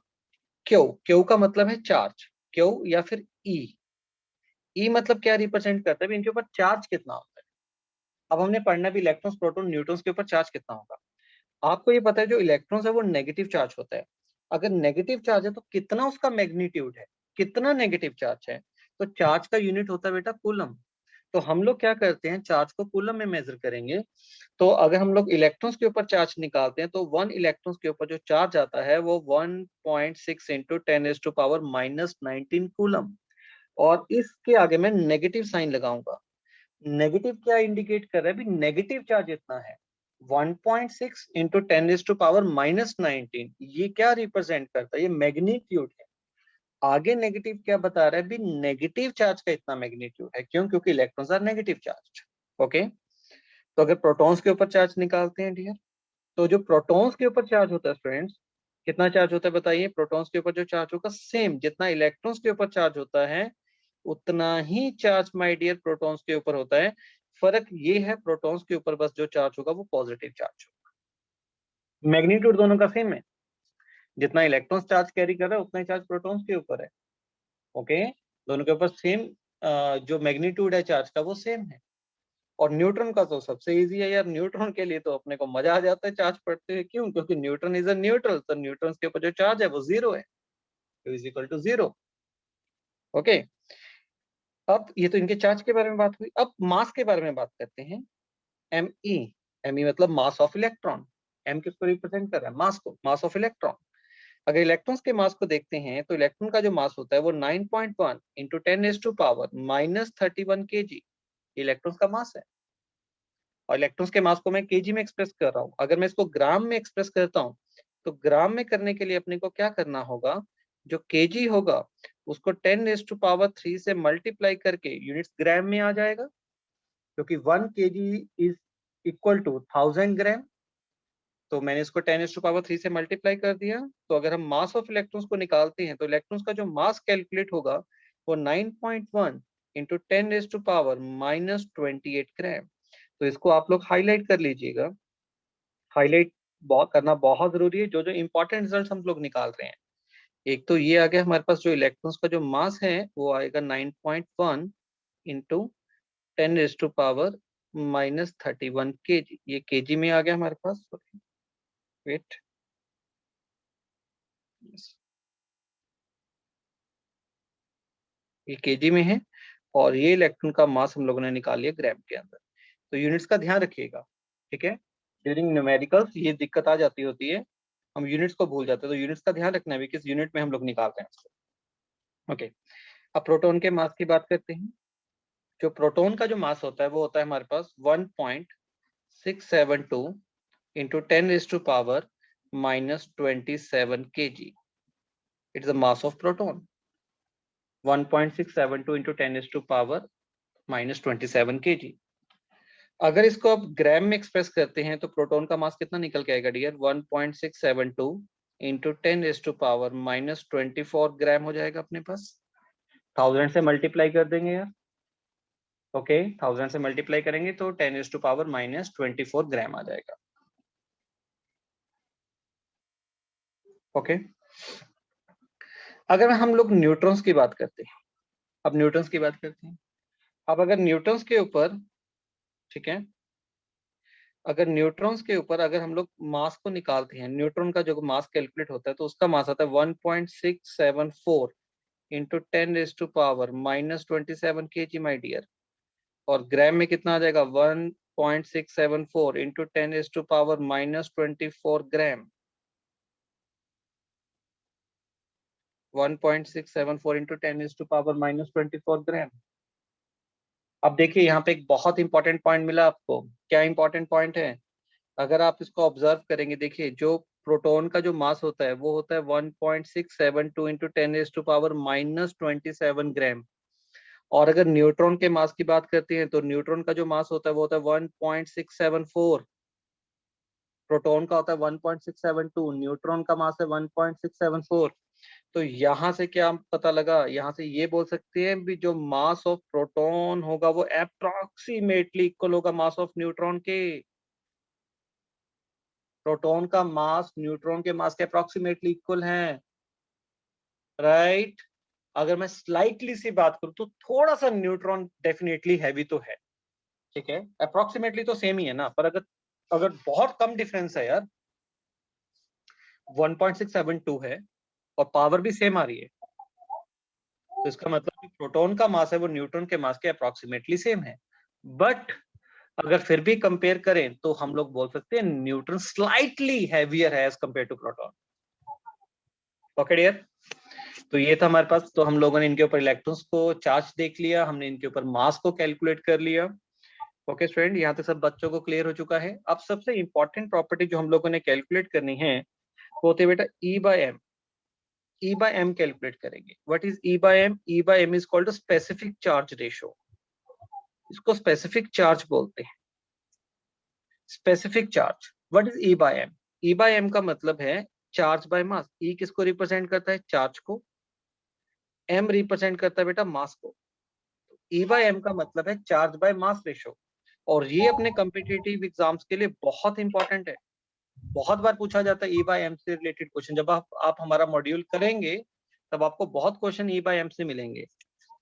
क्यू। क्यू का मतलब है चार्ज, क्यू या फिर ई। ई मतलब क्या रिप्रेजेंट करता है? इनके ऊपर चार्ज कितना होता है। अब हमने पढ़ना भी इलेक्ट्रॉन्स, प्रोटॉन, न्यूट्रॉन्स के ऊपर चार्ज कितना होगा। आपको ये पता है जो इलेक्ट्रॉन्स है वो नेगेटिव चार्ज होता है। अगर नेगेटिव चार्ज है तो कितना उसका मैग्नीट्यूड है, कितना नेगेटिव चार्ज है? तो चार्ज का यूनिट होता है बेटा कूलम। तो हम लोग क्या करते हैं, चार्ज को कूलम में मेजर करेंगे। तो अगर हम लोग इलेक्ट्रॉन्स के ऊपर चार्ज निकालते हैं तो 1 इलेक्ट्रॉन्स के ऊपर जो चार्ज आता है वो 1.6 इंटू 10⁻⁻19 कूलम। और इसके आगे मैं नेगेटिव साइन लगाऊंगा। नेगेटिव क्या इंडिकेट कर रहा है? भी नेगेटिव चार्ज इतना है 1.6 इंटू 10⁻⁻19। ये क्या रिप्रेजेंट करता है? ये मैग्नीट्यूड है। आगे नेगेटिव क्या बता रहा है? भी नेगेटिव चार्ज का इतना मैग्नीट्यूड है। क्यों? क्योंकि electrons are negative charge. Okay, तो अगर प्रोटॉन्स के ऊपर चार्ज निकालते हैं डियर, तो जो प्रोटॉन्स के ऊपर चार्ज होता है स्टूडेंट्स, कितना चार्ज होता है बताइए? प्रोटॉन्स के ऊपर जो चार्ज होगा सेम जितना इलेक्ट्रॉन्स के ऊपर चार्ज होता है उतना ही चार्ज माय डियर प्रोटॉन्स के ऊपर होता है। फर्क ये है प्रोटॉन्स के ऊपर बस जो चार्ज होगा वो पॉजिटिव चार्ज होगा। मैग्नीट्यूड दोनों का सेम है, जितना इलेक्ट्रॉन्स चार्ज कैरी कर रहा है उतना ही चार्ज प्रोटॉन्स के ऊपर है। ओके, दोनों के ऊपर सेम जो मैग्नीट्यूड है चार्ज का वो सेम है। और न्यूट्रॉन का तो सबसे इजी है यार, न्यूट्रॉन के लिए तो अपने को मजा आ जाता है चार्ज पढ़ते हुए। क्यों? क्योंकि न्यूट्रॉन इज अ न्यूट्रल, तो न्यूट्रॉन के ऊपर जो चार्ज है वो जीरो है, is equal to zero. Okay, अब ये तो इनके चार्ज के बारे में बात हुई। अब मास के बारे में बात करते हैं। एमई, एमई मतलब मास ऑफ इलेक्ट्रॉन। एम किसको रिप्रेजेंट कर रहा है? मास को, मास ऑफ इलेक्ट्रॉन। अगर इलेक्ट्रॉन्स के मास को देखते हैं तो इलेक्ट्रॉन का जो मास होता है वो 9.1 इंटू 10⁻⁻31 kg इलेक्ट्रॉन्स का मास है। और इलेक्ट्रॉन्स के मास को मैं केजी में एक्सप्रेस कर रहा हूँ। अगर मैं इसको ग्राम में एक्सप्रेस करता हूँ तो ग्राम में करने के लिए अपने को क्या करना होगा? जो केजी होगा उसको 10⁻³ से मल्टीप्लाई करके यूनिट्स ग्राम में आ जाएगा, क्योंकि 1 kg इज इक्वल टू 1000 ग्राम। तो मैंने इसको 10⁻³ से मल्टीप्लाई कर दिया। तो अगर हम मास ऑफ इलेक्ट्रॉन्स को निकालते हैं तो इलेक्ट्रॉन्स का जो मास कैलकुलेट होगा वो 9.1 इंटू 10⁻⁻28 ग्राम। तो इसको आप लोग हाईलाइट कर लीजिएगा। हाईलाइट बहुत करना बहुत जरूरी है, जो जो इंपॉर्टेंट रिजल्ट हम लोग निकाल रहे हैं। एक तो ये आ गया हमारे पास, जो इलेक्ट्रॉन्स का जो मास है वो आएगा 9.1 इंटू 10⁻⁻31 kg। ये केजी में आ गया हमारे पास। वेट, ये केजी में है और ये इलेक्ट्रॉन का मास हम लोगों ने निकाल लिया ग्राम के अंदर। तो यूनिट्स का ध्यान रखिएगा, ठीक है? ड्यूरिंग न्यूमेरिकल्स ये दिक्कत आ जाती होती है, हम यूनिट्स को भूल जाते हैं। तो यूनिट्स का ध्यान रखना है भी किस यूनिट में हम लोग निकाल रहे हैं इसको। ओके, अब प्रोटॉन के मास की बात करते हैं। जो प्रोटॉन का जो मास होता है वो होता है हमारे पास 1.672 into 10⁻⁻27 kg। It's the mass of proton. 1.672 into 10⁻⁻27 kg। अगर इसको आप ग्राम में एक्सप्रेस करते हैं तो प्रोटॉन का मास कितना निकल के आएगा डियर? 1.672 इंटू 10⁻⁻24 ग्राम हो जाएगा अपने पास। 1000 से मल्टीप्लाई कर देंगे यार। ओके, 1000 से मल्टीप्लाई करेंगे तो 10⁻⁻24 ग्राम आ जाएगा। ओके, अगर हम लोग न्यूट्रॉन्स की बात करते हैं, अब न्यूट्रॉन्स की बात करते हैं। अब अगर न्यूट्रॉन्स के ऊपर, ठीक है, अगर न्यूट्रॉन्स के ऊपर अगर हम लोग मास को निकालते हैं, न्यूट्रॉन का जो मास कैलकुलेट होता है तो उसका मास आता है 1.674 इंटू 10⁻⁻27 kg माय डियर। और ग्राम में कितना आ जाएगा? 1.674 इंटू 10⁻⁻24 ग्राम। 1.674 इंटू 10⁻⁻24 ग्राम। अब देखिए यहाँ पे एक बहुत इंपॉर्टेंट पॉइंट मिला आपको। क्या इंपॉर्टेंट पॉइंट है? अगर आप इसको ऑब्जर्व करेंगे, देखिए जो प्रोटॉन का जो मास होता है वो होता है 1.672 इंटू 10⁻⁻27 ग्राम। और अगर न्यूट्रॉन के मास की बात करते हैं तो न्यूट्रॉन का जो मास होता है वो होता है 1.674। प्रोटॉन का होता है 1.672, न्यूट्रॉन का मास है 1.674। तो यहाँ से क्या पता लगा? यहाँ से ये बोल सकते हैं भी जो मास ऑफ प्रोटॉन होगा वो अप्रोक्सीमेटली इक्वल होगा मास ऑफ न्यूट्रॉन के। प्रोटॉन का मास न्यूट्रॉन के मास के अप्रोक्सीमेटली इक्वल है, राइट? अगर मैं स्लाइटली सी बात करूं तो थोड़ा सा न्यूट्रॉन डेफिनेटली हैवी तो है, ठीक है? अप्रोक्सीमेटली तो सेम ही है ना, पर अगर अगर बहुत कम डिफरेंस है यार, 1.672 है और पावर भी सेम आ रही है, तो इसका मतलब कि प्रोटॉन का मास है वो न्यूट्रॉन के मास के अप्रोक्सीमेटली सेम है। बट अगर फिर भी कंपेयर करें तो हम लोग बोल सकते हैं न्यूट्रॉन स्लाइटली हैवियर है as compare to proton. Okay dear, तो ये था हमारे पास। तो हम लोगों ने इनके ऊपर इलेक्ट्रॉन्स को चार्ज देख लिया, हमने इनके ऊपर मास को कैलकुलेट कर लिया। ओके स्टूडेंट, यहाँ तक सब बच्चों को क्लियर हो चुका है। अब सबसे इंपॉर्टेंट प्रॉपर्टी जो हम लोगों ने कैलकुलेट करनी है वो होती है बेटा E by M. E by M calculate करेंगे। What is E by M? E by M is called specific charge ratio. इसको स्पेसिफिक चार्ज बोलते हैं, specific charge. What is E by M? E by M का मतलब है चार्ज बाय मास। ई किसको रिप्रेजेंट करता है? चार्ज को। एम रिप्रेजेंट करता है बेटा मास को। ई बाय एम का मतलब है चार्ज बाय मास रेशो, और ये अपने कॉम्पिटिटिव एग्जाम्स के लिए बहुत इंपॉर्टेंट है। बहुत बार पूछा जाता है ई बाय एम से रिलेटेड क्वेश्चन। जब आप हमारा मॉड्यूल करेंगे तब आपको बहुत क्वेश्चन ई बाय एम से मिलेंगे।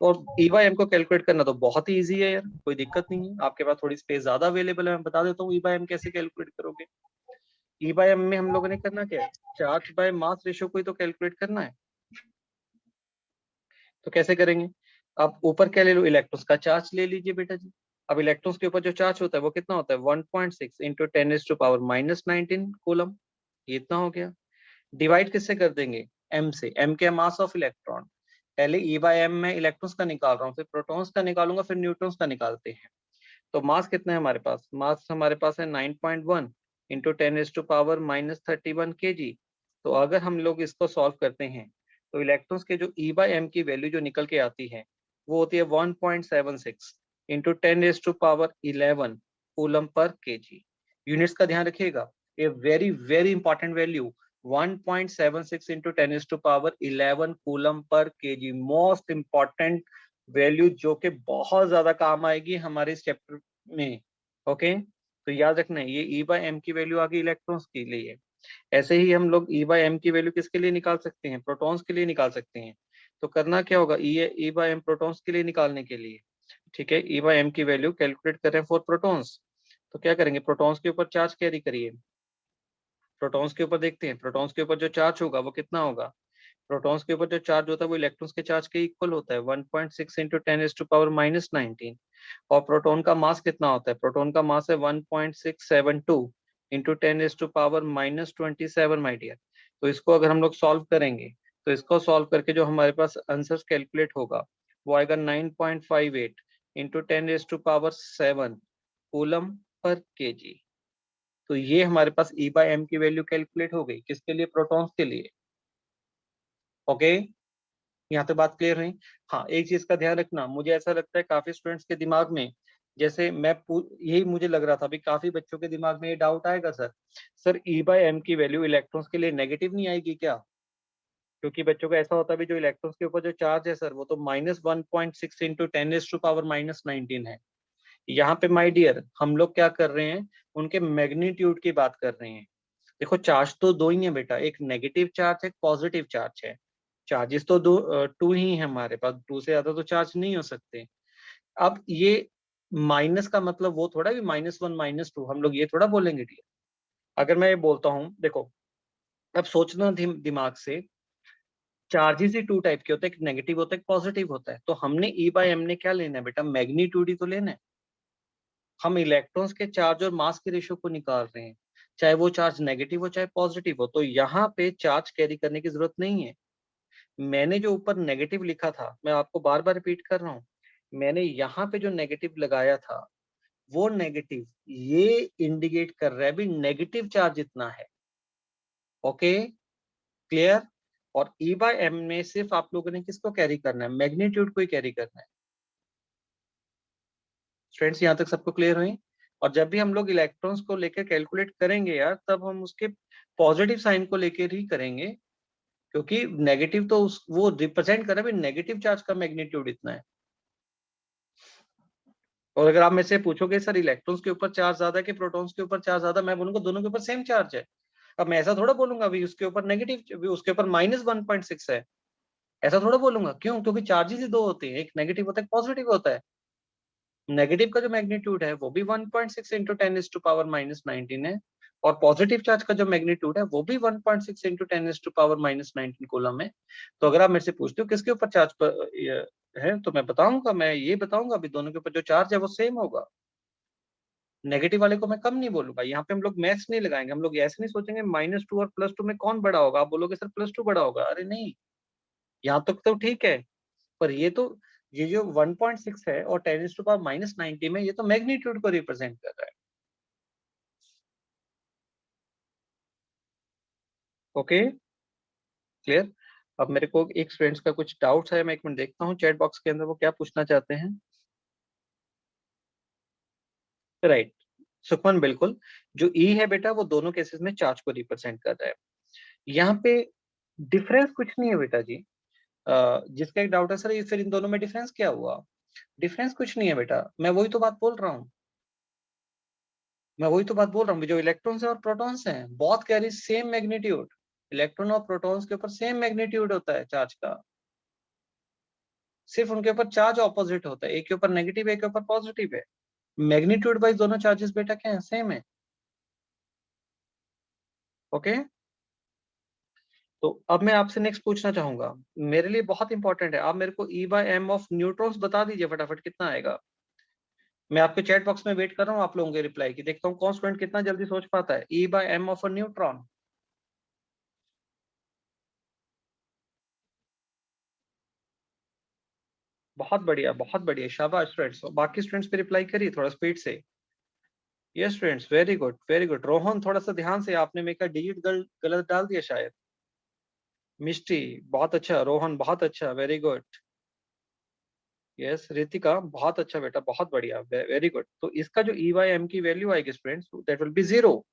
और ई बाय एम को कैलकुलेट करना तो बहुत ही ईजी है यार, कोई दिक्कत नहीं है। आपके पास थोड़ी स्पेस ज्यादा अवेलेबल है, मैं बता देता हूँ ई बाय एम कैसे कैलकुलेट करोगे। ई बाय एम में हम लोगों ने करना क्या है? चार्ज बाय मास रेशो को ही तो कैलकुलेट करना है। तो कैसे करेंगे? आप ऊपर क्या ले लो? इलेक्ट्रॉन्स का चार्ज ले लीजिए बेटा जी। अब इलेक्ट्रॉन्स के ऊपर जो चार्ज होता है वो कितना होता है? 1.6 इंटू 10⁻⁻19 कूलम। ये इतना हो गया। डिवाइड किससे कर देंगे? एम से। एम के मास ऑफ इलेक्ट्रॉन। पहले ई बाय एम में इलेक्ट्रॉन्स का निकाल रहा हूँ, फिर प्रोटॉन्स का निकालूंगा, फिर न्यूट्रॉन्स का निकालते हैं। तो मास कितना है हमारे पास? मास हमारे पास है 9.1 इंटू 10⁻31 kg। तो अगर हम लोग इसको सॉल्व करते हैं तो इलेक्ट्रॉन्स के जो ई बाय एम की वैल्यू जो निकल के आती है वो होती है 1.76 into 10⁻11 coulomb per kg। Units का ध्यान रखिएगा, a very very important value 1.76 into 10⁻11 coulomb per kg। Most important value जो कि बहुत ज्यादा काम आएगी हमारे इस चैप्टर में। ओके, तो याद रखना है ये ई बाय एम की वैल्यू आ गई इलेक्ट्रॉन्स के लिए। ऐसे ही हम लोग ई बाय एम की वैल्यू किसके लिए निकाल सकते हैं? प्रोटॉन्स के लिए निकाल सकते हैं। तो करना क्या होगा? ई बाय एम प्रोटॉन्स के लिए निकालने के लिए, ठीक है, ई बाय एम की वैल्यू कैलकुलेट करें फॉर प्रोटॉन्स। तो क्या करेंगे? प्रोटॉन्स के ऊपर चार्ज कैरी करिए। प्रोटॉन्स के ऊपर देखते हैं, प्रोटॉन्स के ऊपर जो चार्ज होगा वो कितना होगा? प्रोटॉन्स के ऊपर जो चार्ज होता है वो इलेक्ट्रॉन्स के चार्ज के इक्वल होता है, 1.6 इंटू 10⁻⁻19। और प्रोटॉन का मास कितना होता है? प्रोटॉन का मास है 1.672 इंटू 10⁻⁻27 माय डियर। तो इसको अगर हम लोग सॉल्व करेंगे तो इसको सॉल्व करके जो हमारे पास आंसर कैलकुलेट होगा वो आएगा 9.58 इंटू 10⁻7 कूलम पर केजी। तो ये हमारे पास ई बाय एम की वैल्यू कैलकुलेट हो गई। किसके लिए? प्रोटॉन्स के लिए। ओके, यहाँ तक बात क्लियर हुई? हाँ, एक चीज का ध्यान रखना, मुझे ऐसा लगता है काफी स्टूडेंट्स के दिमाग में, जैसे यही मुझे लग रहा था अभी, काफी बच्चों के दिमाग में ये डाउट आएगा सर ई बाय एम की वैल्यू इलेक्ट्रॉन्स के लिए नेगेटिव नहीं आएगी क्या? क्योंकि बच्चों को ऐसा होता है जो इलेक्ट्रॉन्स के ऊपर जो चार्ज है सर वो तो -1.6 इंटू 10⁻⁻19 है। यहाँ पे माय डियर हम लोग क्या कर रहे हैं? उनके मैग्नीट्यूड की बात कर रहे हैं। देखो चार्ज तो दो ही है बेटा, एक नेगेटिव चार्ज है, पॉजिटिव चार्ज है। चार्जेस तो टू ही है हमारे पास, टू से ज्यादा तो चार्ज नहीं हो सकते। अब ये माइनस का मतलब वो थोड़ा भी -1 -2 हम लोग ये थोड़ा बोलेंगे डियर। अगर मैं ये बोलता हूँ, देखो अब सोचना दिमाग से, चार्जेस ही टू टाइप के होते हैं, एक नेगेटिव होता है, एक पॉजिटिव होता है। तो हमने ई बाय एम ने क्या लेना है बेटा? मैग्नीट्यूड ही तो लेना है। हम इलेक्ट्रॉन्स के चार्ज और मास के रेशियो को निकाल रहे हैं, चाहे वो चार्ज नेगेटिव हो चाहे पॉजिटिव हो। तो यहाँ पे चार्ज कैरी करने की जरूरत नहीं है। मैंने जो ऊपर नेगेटिव लिखा था, मैं आपको बार बार रिपीट कर रहा हूँ, मैंने यहाँ पे जो नेगेटिव लगाया था वो नेगेटिव ये इंडिकेट कर रहा है भी नेगेटिव चार्ज इतना है। Okay, clear? और ई बाय एम में सिर्फ आप लोगों ने किसको कैरी करना है? मैग्नीट्यूड को ही कैरी करना है। स्टूडेंट्स यहाँ तक सबको क्लियर हुई? और जब भी हम लोग इलेक्ट्रॉन्स को लेकर कैलकुलेट करेंगे यार, तब हम उसके पॉजिटिव साइन को लेकर ही करेंगे, क्योंकि नेगेटिव तो वो रिप्रेजेंट कर रहा है नेगेटिव चार्ज का मैग्नीट्यूड इतना है। और अगर आप मेरे से पूछोगे सर इलेक्ट्रॉन्स के ऊपर चार्ज ज्यादा है कि प्रोटॉन्स के ऊपर चार्ज ज्यादा, मैं बोलूंगा दोनों के ऊपर सेम चार्ज है। अब मैं ऐसा थोड़ा बोलूंगा अभी उसके ऊपर नेगेटिव, उसके ऊपर -1.6 है, ऐसा थोड़ा बोलूंगा। क्यों? क्योंकि चार्जेस ही दो होते हैं, एक नेगेटिव होता है, पॉजिटिव होता है। नेगेटिव का जो मैग्नीट्यूड है वो भी 1.6 इंटू 10⁻⁻19 है, और पॉजिटिव चार्ज का जो मैग्नीट्यूड है वो भी 1.6 इंटू 10⁻⁻19 कूलम है। तो अगर आप मेरे से पूछते हो किसके ऊपर चार्ज है, तो मैं बताऊंगा, मैं ये बताऊंगा अभी दोनों के ऊपर जो चार्ज है वो सेम होगा। नेगेटिव वाले को मैं कम नहीं बोलूंगा। यहाँ पे हम लोग मैथ्स नहीं लगाएंगे, हम लोग ऐसे नहीं सोचेंगे -2 और +2 में कौन बड़ा होगा। आप बोलोगे सर +2 बड़ा होगा, अरे नहीं, यहाँ तक तो ठीक है, पर ये जो 1.6 है और 10⁻⁻90 में, ये तो मैग्नीट्यूड को रिप्रेजेंट कर रहा है। Okay, clear? अब मेरे को एक स्टूडेंट्स का कुछ डाउट्स है, मैं एक मिनट देखता हूँ चैट बॉक्स के अंदर वो क्या पूछना चाहते हैं। राइट, सुखमन बिल्कुल, जो ई है बेटा वो दोनों केसेस में चार्ज को रिप्रेजेंट कर रहा है। यहाँ पे डिफरेंस कुछ नहीं है बेटा जी। जिसका एक डाउट है सर ये फिर इन दोनों में डिफरेंस क्या हुआ, डिफरेंस कुछ नहीं है बेटा, मैं वही तो बात बोल रहा हूँ, जो इलेक्ट्रॉन्स है और प्रोटॉन्स हैं both carry same magnitude, electron और प्रोटॉन्स के ऊपर सेम मैग्नीट्यूड होता है चार्ज का, सिर्फ उनके ऊपर चार्ज ऑपोजिट होता है, एक के ऊपर नेगेटिव एक के ऊपर पॉजिटिव है, मैग्नीट्यूड वाइज दोनों चार्जेस बेटा क्या है, सेम है। ओके, तो अब मैं आपसे नेक्स्ट पूछना चाहूंगा, मेरे लिए बहुत इंपॉर्टेंट है, आप मेरे को E by M of neutrons बता दीजिए फटाफट कितना आएगा। मैं आपके चैट बॉक्स में वेट कर रहा हूँ आप लोगों के रिप्लाई की, देखता हूँ कौन स्टूडेंट कितना जल्दी सोच पाता है। E by M of a neutron, बहुत बढ़िया, शाबाश स्टूडेंट्स, बाकी स्टूडेंट्स पे रिप्लाई करिए थोड़ा स्पीड से। Yes students, very good very good. Rohan थोड़ा सा ध्यान से, आपने मेरे का डिजिट गलत डाल दिया शायद। मिष्टी बहुत अच्छा, रोहन बहुत अच्छा, वेरी गुड। यस रितिका बहुत अच्छा बेटा, बहुत बढ़िया, वेरी गुड। तो इसका जो ई बाई एम की वैल्यू आएगी students that will be zero.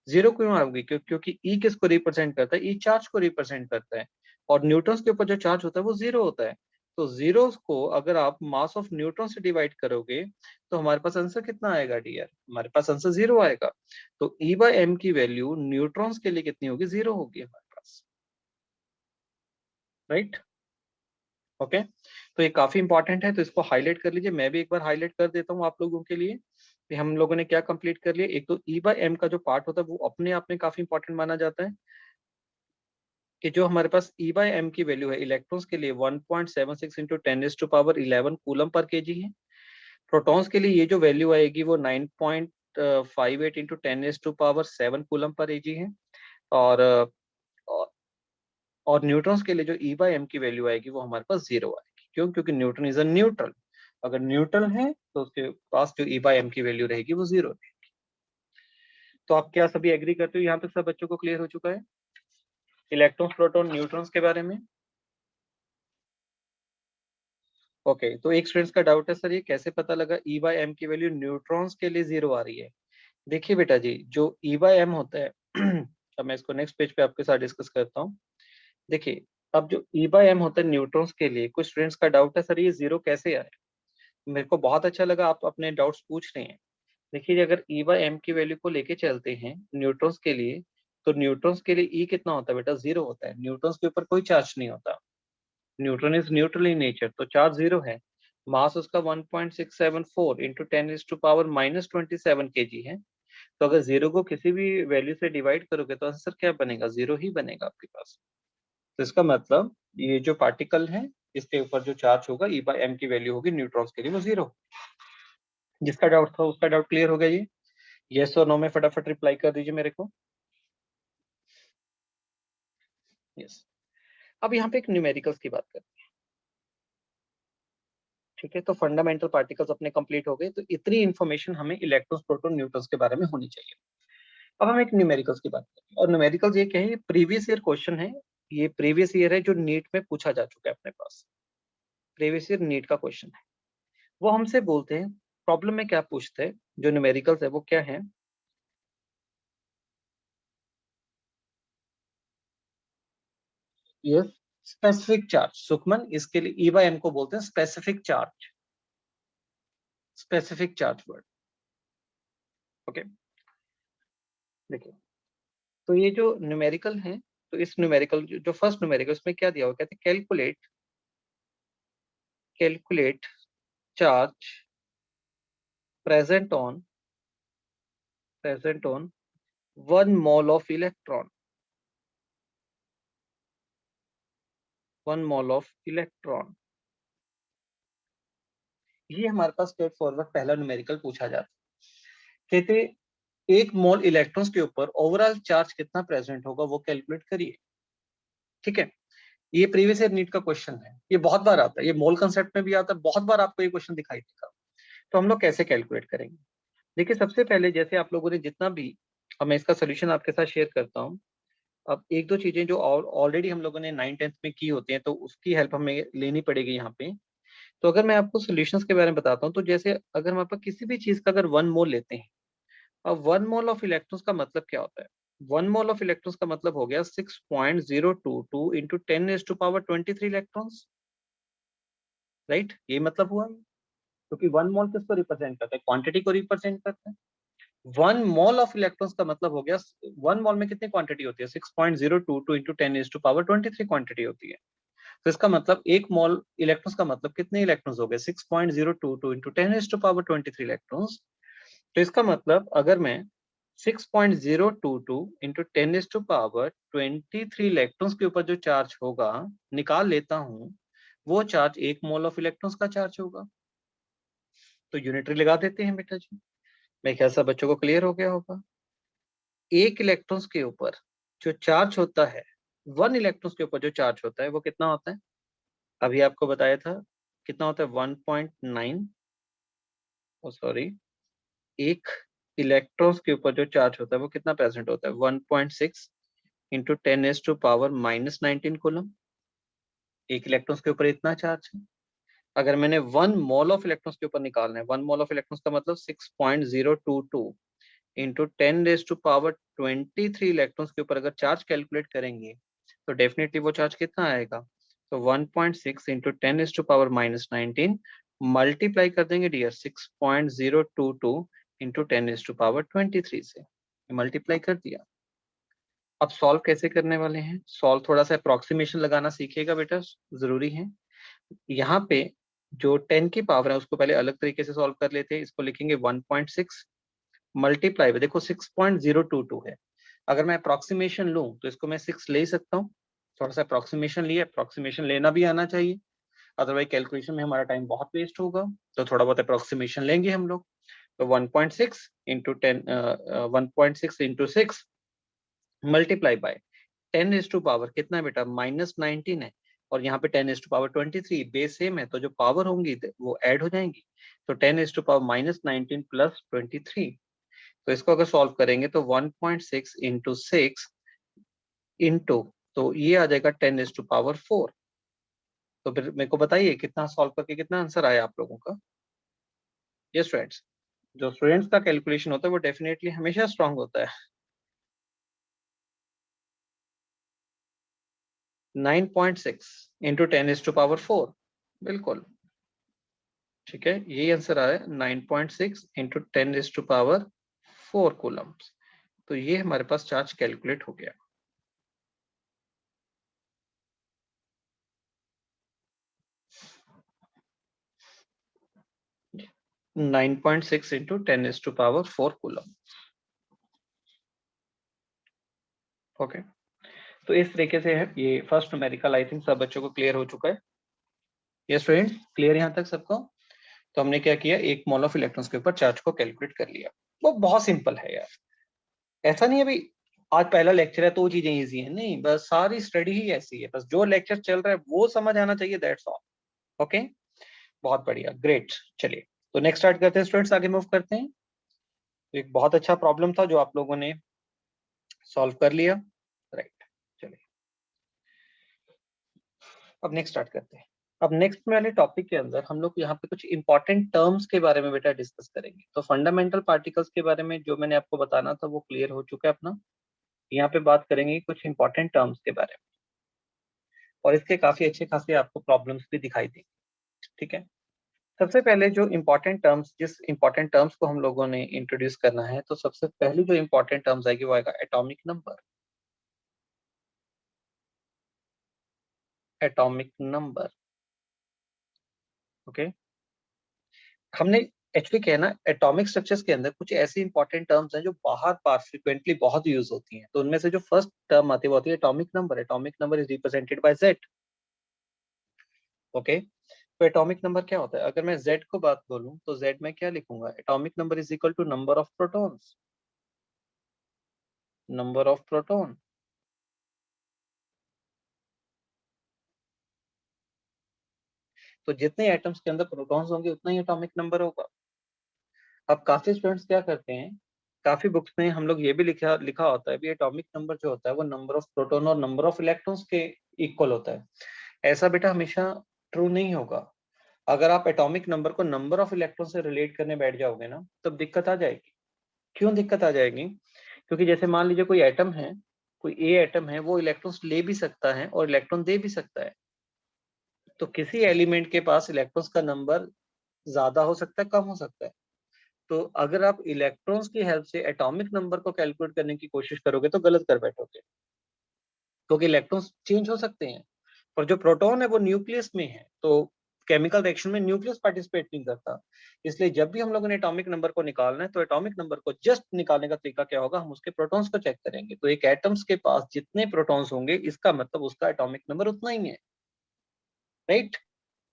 Zero क्यों आएगी, क्योंकि ई किसको रिप्रेजेंट करता है, ई चार्ज को रिप्रेजेंट करता है, और न्यूट्रॉन्स के ऊपर जो चार्ज होता है वो जीरो होता है। तो जीरो को अगर आप मास ऑफ न्यूट्रॉन से डिवाइड करोगे तो हमारे पास आंसर कितना आएगा डियर, हमारे पास आंसर जीरो आएगा। तो ई बाई एम की वैल्यू न्यूट्रॉन्स के लिए कितनी होगी, जीरो होगी हमारे पास, राइट। ओके, तो ये काफी इंपॉर्टेंट है, तो इसको हाईलाइट कर लीजिए, मैं भी एक बार हाईलाइट कर देता हूँ आप लोगों के लिए कि हम लोगों ने क्या कंप्लीट कर लिया। एक तो ई बाई एम का जो पार्ट होता है वो अपने आप में काफी इंपॉर्टेंट माना जाता है, कि जो हमारे पास ई बाई एम की वैल्यू है इलेक्ट्रॉन्स के लिए 1.76 इंटू 10⁻11 कूलम पर केजी है, प्रोटॉन्स के लिए ये जो वैल्यू आएगी वो 9.58 इंटू 10⁻7 कूलम पर एजी है, और और न्यूट्रॉन्स के लिए जो ई बाई एम की वैल्यू आएगी वो हमारे पास जीरो आएगी। क्यों, क्योंकि न्यूट्रॉन इज अ न्यूट्रल, अगर न्यूट्रल है तो उसके पास जो ई बाई एम की वैल्यू रहेगी वो जीरो रहेगी। तो आप क्या सभी एग्री करते हो, यहाँ पे सब बच्चों को क्लियर हो चुका है इलेक्ट्रॉन प्रोटॉन न्यूट्रॉन्स के बारे में। ओके, तो एक स्टूडेंट्स का डाउट है सर ये कैसे पता लगा ई बाई एम की वैल्यू न्यूट्रॉन्स के लिए जीरो आ रही है। देखिए बेटा जी, जो ई बाई एम होता है अब मैं इसको नेक्स्ट पेज पे आपके साथ डिस्कस करता हूँ। देखिए, अब जो ई बाई एम होता है न्यूट्रॉन्स के लिए, कुछ स्टूडेंट्स का डाउट है सर ये जीरो कैसे आए। मेरे को बहुत अच्छा लगा आप अपने डाउट्स पूछ रहे हैं। देखिए, अगर ई बाई एम की वैल्यू को लेके चलते हैं न्यूट्रॉन्स के लिए, तो न्यूट्रॉन्स के लिए ई कितना होता है बेटा, जीरो होता है। न्यूट्रॉन्स के ऊपर कोई चार्ज नहीं होता, neutron is neutral in nature, तो चार्ज जीरो है। मास उसका 1.674 इंटू 10⁻⁻27 केजी है। तो अगर जीरो को किसी भी वैल्यू से डिवाइड करोगे तो आंसर क्या बनेगा, जीरो ही बनेगा आपके पास। तो इसका मतलब ये जो पार्टिकल है इसके ऊपर जो चार्ज होगा ई बाई एम की वैल्यू होगी न्यूट्रॉन्स के लिए वो जीरो। जिसका डाउट था उसका डाउट क्लियर हो गया जी। यस और नो में फटाफट रिप्लाई कर दीजिए मेरे को। यस, अब यहाँ पे एक न्यूमेरिकल्स की बात करते हैं, ठीक है। तो फंडामेंटल पार्टिकल्स अपने कंप्लीट हो गए, तो इतनी इंफॉर्मेशन हमें इलेक्ट्रॉन्स प्रोटॉन न्यूट्रॉन्स के बारे में होनी चाहिए। अब हम एक न्यूमेरिकल्स की बात करें, और न्यूमेरिकल्स ये क्या है, प्रीवियस ईयर क्वेश्चन है, ये प्रीवियस ईयर है जो नीट में पूछा जा चुका है अपने पास, प्रीवियस ईयर नीट का क्वेश्चन है। वो हमसे बोलते हैं प्रॉब्लम में क्या पूछते हैं, जो न्यूमेरिकल्स है वो क्या है, ये स्पेसिफिक चार्ज। सुखमन, इसके लिए ई बाई एम को बोलते हैं specific charge, specific charge word. Okay, देखिए, तो ये जो न्यूमेरिकल है, तो इस न्यूमेरिकल जो फर्स्ट न्यूमेरिकल उसमें क्या दिया हुआ, कहते हैं calculate calculate charge present on 1 mole of electron, 1 mole of electron। ये हमारे पास स्ट्रेट फॉरवर्ड पहला न्यूमेरिकल पूछा जाता है। कहते एक मोल इलेक्ट्रॉन्स के ऊपर ओवरऑल चार्ज कितना प्रेजेंट होगा वो कैलकुलेट करिए, ठीक है। ये प्रीवियस ईयर नीट का क्वेश्चन है, ये बहुत बार आता है, ये मोल कंसेप्ट में भी आता है, बहुत बार आपको ये क्वेश्चन दिखाई देगा। तो हम लोग कैसे कैलकुलेट करेंगे, देखिए सबसे पहले जैसे आप लोगों ने जितना भी, अब मैं इसका सोल्यूशन आपके साथ शेयर करता हूँ। अब एक दो चीजें जो ऑलरेडी हम लोगों ने 9th-10th में की होती हैं तो उसकी हेल्प हमें लेनी पड़ेगी यहाँ पे। तो अगर मैं आपको सॉल्यूशंस के बारे में बताता हूँ, तो जैसे अगर हम आपका किसी भी चीज का अगर 1 मोल लेते हैं, अब 1 मोल ऑफ इलेक्ट्रॉन्स का मतलब क्या होता है? 1 मोल ऑफ इलेक्ट्रॉन्स का मतलब हो गया 6.022 इंटू 10⁻23 इलेक्ट्रॉन्स, राइट? ये मतलब हुआ, क्योंकि 1 मोल किसको रिप्रेजेंट करता है? क्वांटिटी को रिप्रेजेंट करता है। 1 मोल ऑफ इलेक्ट्रॉन्स का मतलब हो गया 1 मोल में कितनी क्वांटिटी होती है? 6.022 इंटू 10⁻23 क्वांटिटी होती है। तो इसका मतलब 1 मोल इलेक्ट्रॉन्स का मतलब कितने इलेक्ट्रॉन्स हो गए? 6.022 इंटू 10⁻23 इलेक्ट्रॉन्स। तो इसका मतलब अगर मैं 6.022 इंटू 10⁻23 इलेक्ट्रॉन्स के ऊपर जो चार्ज होगा निकाल लेता हूं, वो चार्ज 1 मोल ऑफ इलेक्ट्रॉन्स का चार्ज होगा। तो यूनिटरी लगा देते हैं बेटा जी। मैं क्या सब बच्चों को क्लियर हो गया होगा? एक इलेक्ट्रॉन्स के ऊपर जो चार्ज होता है, 1 इलेक्ट्रॉन्स के ऊपर जो चार्ज होता है वो कितना होता है? अभी आपको बताया था कितना होता है? 1.9, सॉरी, एक इलेक्ट्रॉन्स के ऊपर जो चार्ज होता है वो कितना प्रेजेंट होता है? 1.6 इंटू 10⁻⁻19 कूलम। एक इलेक्ट्रॉन्स के ऊपर इतना चार्ज है। अगर मैंने 1 मोल ऑफ इलेक्ट्रॉन्स के ऊपर निकालना है, 1 मोल ऑफ इलेक्ट्रॉन्स का मतलब 6.022 इंटू 10⁻23 इलेक्ट्रॉन्स के ऊपर अगर चार्ज कैलकुलेट करेंगे तो डेफिनेटली वो चार्ज कितना आएगा? तो 1.6 इंटू 10⁻⁻19 मल्टीप्लाई कर देंगे डियर 6.022 इंटू 10⁻23 से, मल्टीप्लाई कर दिया। अब सॉल्व कैसे करने वाले हैं? सॉल्व थोड़ा सा अप्रोक्सीमेशन लगाना सीखिएगा बेटा, जरूरी है। यहाँ पे जो 10 की पावर है उसको पहले अलग तरीके से सॉल्व कर लेते हैं। इसको लिखेंगे 1.6 मल्टीप्लाई में, देखो 6.022 है। अगर मैं अप्रोक्सीमेशन लूं तो इसको मैं 6 ले सकता हूँ। थोड़ा सा अप्रोक्सीमेशन लिए, अप्रोक्सीमेशन लेना भी आना चाहिए, अदरवाइज कैलकुलेशन में हमारा टाइम बहुत वेस्ट होगा। तो थोड़ा बहुत अप्रोक्सीमेशन लेंगे हम लोग। तो 1.6 इंटू 10, 1.6 इंटू 6 मल्टीप्लाई बाय 10⁻पावर कितना है बेटा? -19 है, और यहाँ पे 10⁻23 बेस सेम है, तो जो पावर होंगी वो ऐड हो जाएंगी। तो 10⁻−19 प्लस 23, तो इसको अगर सॉल्व करेंगे तो 1.6 इंटू 6 इंटू, तो ये आ जाएगा 10⁻4। तो फिर मेरे को बताइए कितना सॉल्व करके कितना आंसर आया आप लोगों का? ये स्टूडेंट्स, जो स्टूडेंट्स का कैलकुलेशन होता है वो डेफिनेटली हमेशा स्ट्रांग होता है। 9.6 इंटू 10⁻4, बिल्कुल ठीक है, यही आंसर आया 9.6 इंटू 10⁻4 कूलम्स। तो ये हमारे पास चार्ज कैलकुलेट हो गया। Nine 9.6 into 10⁻4 coulomb. ओके, तो इस तरीके से है ये फर्स्ट न्यूमेरिकल। आई थिंक सब बच्चों को क्लियर हो चुका है। ये स्टूडेंट क्लियर यहाँ तक सबको? तो हमने क्या किया, 1 मोल ऑफ इलेक्ट्रॉन्स के ऊपर चार्ज को कैलकुलेट कर लिया। वो बहुत सिंपल है यार, ऐसा नहीं है भाई आज पहला लेक्चर है तो वो चीजें इजी है, नहीं, बस सारी स्टडी ही ऐसी है, बस जो लेक्चर चल रहा है वो समझ आना चाहिए, दैट्स ऑल। ओके, बहुत बढ़िया, ग्रेट। चलिए तो नेक्स्ट स्टार्ट करते हैं स्टूडेंट्स, आगे मूव करते हैं। एक बहुत अच्छा प्रॉब्लम था जो आप लोगों ने सॉल्व कर लिया, राइट। चलिए अब नेक्स्ट स्टार्ट करते हैं। अब नेक्स्ट वाले टॉपिक के अंदर हम लोग यहाँ पे कुछ इंपॉर्टेंट टर्म्स के बारे में बेटा डिस्कस करेंगे। तो फंडामेंटल पार्टिकल्स के बारे में जो मैंने आपको बताना था वो क्लियर हो चुका है अपना। यहाँ पे बात करेंगे कुछ इंपॉर्टेंट टर्म्स के बारे में, और इसके काफी अच्छे खासे आपको प्रॉब्लम्स भी दिखाई देंगे, ठीक है। सबसे पहले जो इंपॉर्टेंट टर्म्स, जिस इंपॉर्टेंट टर्म्स को हम लोगों ने इंट्रोड्यूस करना है, तो सबसे पहली जो इंपॉर्टेंट टर्म्स आएगी वो आएगा atomic number. Atomic number, okay. हमने एक्चुअली क्या है ना, एटॉमिक स्ट्रक्चर्स के अंदर कुछ ऐसी इंपॉर्टेंट टर्म्स हैं जो बाहर बार फ्रिक्वेंटली बहुत यूज होती हैं। तो उनमें से जो फर्स्ट टर्म आती है वो होती है atomic number. Atomic number is represented by Z, okay. तो एटॉमिक नंबर क्या होता है? अगर मैं Z को बात बोलूं तो Z में क्या लिखूंगा? Atomic number is equal to number of protons, number of proton. तो जितने एटम्स के अंदर प्रोटॉन्स होंगे उतना ही एटॉमिक नंबर होगा। अब काफी स्टूडेंट्स क्या करते हैं, काफी बुक्स में हम लोग ये भी लिखा लिखा होता है भी एटॉमिक नंबर जो होता है वो नंबर ऑफ प्रोटॉन और नंबर ऑफ इलेक्ट्रॉन्स के इक्वल होता है। ऐसा बेटा हमेशा ट्रू नहीं होगा। अगर आप एटॉमिक नंबर को नंबर ऑफ इलेक्ट्रॉन से रिलेट करने बैठ जाओगे ना तब दिक्कत आ जाएगी। क्यों दिक्कत आ जाएगी? क्योंकि जैसे मान लीजिए कोई एटम है, कोई ए एटम है, वो इलेक्ट्रॉन्स ले भी सकता है और इलेक्ट्रॉन दे भी सकता है। तो किसी एलिमेंट के पास इलेक्ट्रॉन्स का नंबर ज्यादा हो सकता है, कम हो सकता है। तो अगर आप इलेक्ट्रॉन्स की हेल्प से एटॉमिक नंबर को कैलकुलेट करने की कोशिश करोगे तो गलत कर बैठोगे, क्योंकि इलेक्ट्रॉन्स चेंज हो सकते हैं। और जो प्रोटॉन है वो न्यूक्लियस में है, तो केमिकल रिएक्शन में न्यूक्लियस पार्टिसिपेट नहीं करता। इसलिए जब भी हम लोगों ने एटॉमिक नंबर को निकालना है तो एटॉमिक नंबर को जस्ट निकालने का तरीका क्या होगा, हम उसके प्रोटॉन्स को चेक करेंगे। तो एक एटम्स के पास जितने प्रोटॉन्स होंगे इसका मतलब उसका एटॉमिक नंबर उतना ही है, राइट?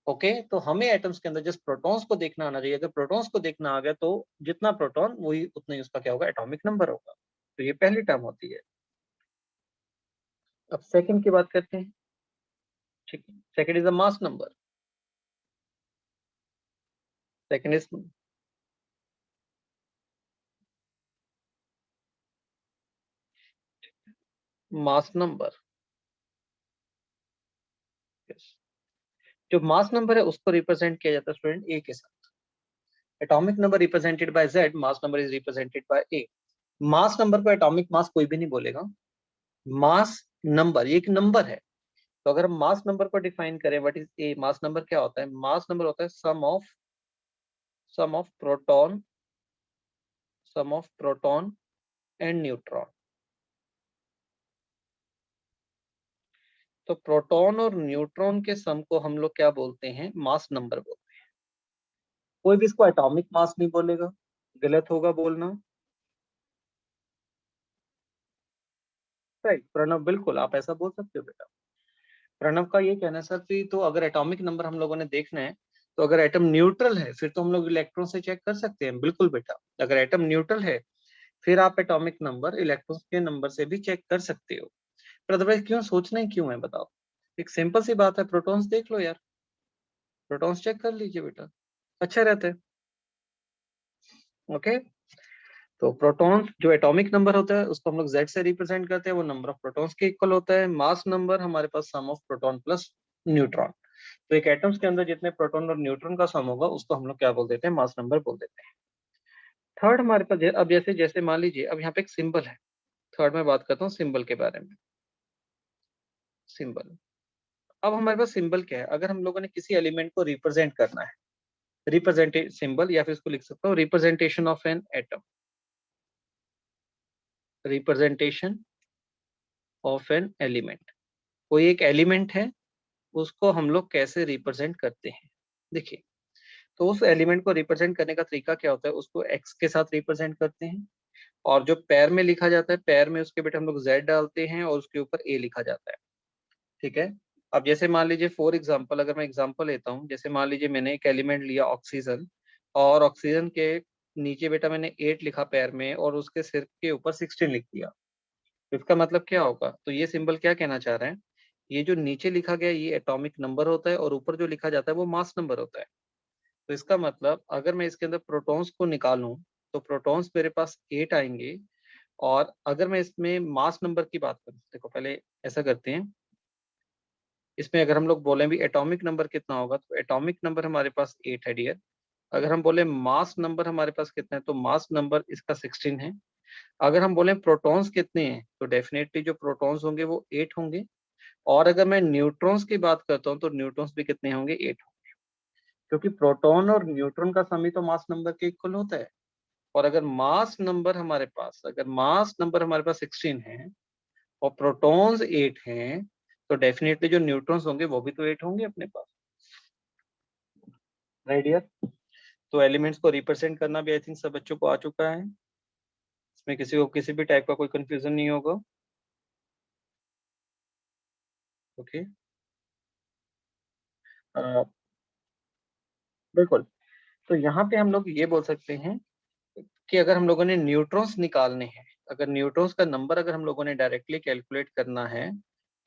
ओके, तो हमें एटम्स के अंदर जस्ट प्रोटॉन्स को देखना आना चाहिए। अगर प्रोटॉन्स को देखना आ गया तो जितना प्रोटॉन वही उतना ही उसका क्या होगा, एटॉमिक नंबर होगा। तो ये पहली टर्म होती है। अब सेकंड की बात करते हैं। ठीक है, second is the mass number. Second is mass number. जो मास नंबर है उसको रिप्रेजेंट किया जाता है स्टूडेंट ए के साथ। Atomic number represented by Z, mass number is represented by A. Mass number को एटॉमिक मास कोई भी नहीं बोलेगा। मास नंबर ये एक नंबर है। तो अगर हम मास नंबर को डिफाइन करें, what is a, mass number क्या होता है? मास नंबर होता है सम ऑफ प्रोटॉन एंड न्यूट्रॉन। तो प्रोटॉन और न्यूट्रॉन के सम को हम लोग क्या बोलते हैं? मास नंबर बोलते हैं। कोई भी इसको एटॉमिक मास नहीं बोलेगा, गलत होगा बोलना। राइट प्रणव, बिल्कुल आप ऐसा बोल सकते हो बेटा। प्रणव का ये कहना है सर कि तो अगर एटॉमिक नंबर हम लोगों ने देखना है तो अगर एटम न्यूट्रल है फिर तो हम लोग इलेक्ट्रॉन से चेक कर सकते हैं। बिल्कुल बेटा, अगर एटम न्यूट्रल है फिर आप एटॉमिक नंबर इलेक्ट्रॉन के नंबर से भी चेक कर सकते हो। पर अदरवाइज क्यों सोचना ही क्यों है बताओ? एक सिंपल सी बात है, प्रोटॉन्स देख लो यार, प्रोटॉन्स चेक कर लीजिए बेटा, अच्छा रहता है। ओके, तो प्रोटॉन्स जो एटॉमिक नंबर होता है उसको हम लोग जेड से रिप्रेजेंट करते हैं, वो नंबर ऑफ प्रोटॉन्स के इक्वल होता है। मास नंबर हमारे पास सम ऑफ प्रोटॉन प्लस न्यूट्रॉन। तो एक एटम्स के अंदर जितने प्रोटॉन और न्यूट्रॉन का सम होगा उसको हम लोग क्या बोल देते हैं? मास नंबर बोल देते हैं। थर्ड हमारे पास अब जैसे जैसे मान लीजिए अब यहाँ पे एक सिंबल है। थर्ड में बात करता हूँ सिंबल के बारे में। सिंबल, अब हमारे पास सिंबल क्या है? अगर हम लोगों ने किसी एलिमेंट को रिप्रेजेंट करना है, रिप्रेजेंट सिंबल, या फिर इसको लिख सकता हूँ representation of an atom, representation of an element. कोई एक एलिमेंट है उसको हम लोग कैसे रिप्रेजेंट करते हैं? देखिए, तो उस एलिमेंट को रिप्रेजेंट करने का तरीका क्या होता है? उसको एक्स के साथ रिप्रेजेंट करते हैं, और जो पैर में लिखा जाता है, पैर में उसके बेटे हम लोग जेड डालते हैं और उसके ऊपर ए लिखा जाता है। ठीक है, अब जैसे मान लीजिए फॉर एग्जांपल, अगर मैं एग्जांपल लेता हूँ, जैसे मान लीजिए मैंने एक एलिमेंट लिया ऑक्सीजन, और ऑक्सीजन के नीचे बेटा मैंने 8 लिखा पैर में और उसके सिर के ऊपर 16 लिख दिया। तो इसका मतलब क्या होगा? तो ये सिंबल क्या कहना चाह रहा है? ये जो नीचे लिखा गया ये एटॉमिक नंबर होता है और ऊपर जो लिखा जाता है वो मास नंबर होता है। तो इसका मतलब अगर मैं इसके अंदर प्रोटॉन्स को निकालूं तो प्रोटॉन्स मेरे पास 8 आएंगे। और अगर मैं इसमें मास नंबर की बात करूं, देखो पहले ऐसा करते हैं, इसमें अगर हम लोग बोले भी एटॉमिक नंबर कितना होगा, तो एटॉमिक नंबर हमारे पास 8 है डियर। अगर हम बोले मास नंबर हमारे पास कितना है, तो मास नंबर इसका 16 है। अगर हम बोले प्रोटॉन्स कितने हैं, तो डेफिनेटली जो प्रोटॉन्स होंगे वो 8 होंगे। और अगर मैं न्यूट्रॉन्स की बात करता हूँ तो न्यूट्रॉन्स भी कितने होंगे? 8 होंगे, क्योंकि प्रोटॉन और न्यूट्रॉन का सम ही तो मास नंबर के इक्वल होता है। और अगर मास नंबर हमारे पास, अगर मास नंबर हमारे पास 16 है और प्रोटॉन्स 8 हैं, तो डेफिनेटली जो न्यूट्रॉन्स होंगे वो भी तो 8 होंगे अपने पास, राइट डियर? तो एलिमेंट्स को रिप्रेजेंट करना भी आई थिंक सब बच्चों को आ चुका है। इसमें किसी को किसी भी टाइप का कोई कंफ्यूजन नहीं होगा। ओके, बिल्कुल। तो यहाँ पे हम लोग ये बोल सकते हैं कि अगर हम लोगों ने न्यूट्रॉन्स निकालने हैं, अगर न्यूट्रॉन्स का नंबर अगर हम लोगों ने डायरेक्टली कैलकुलेट करना है,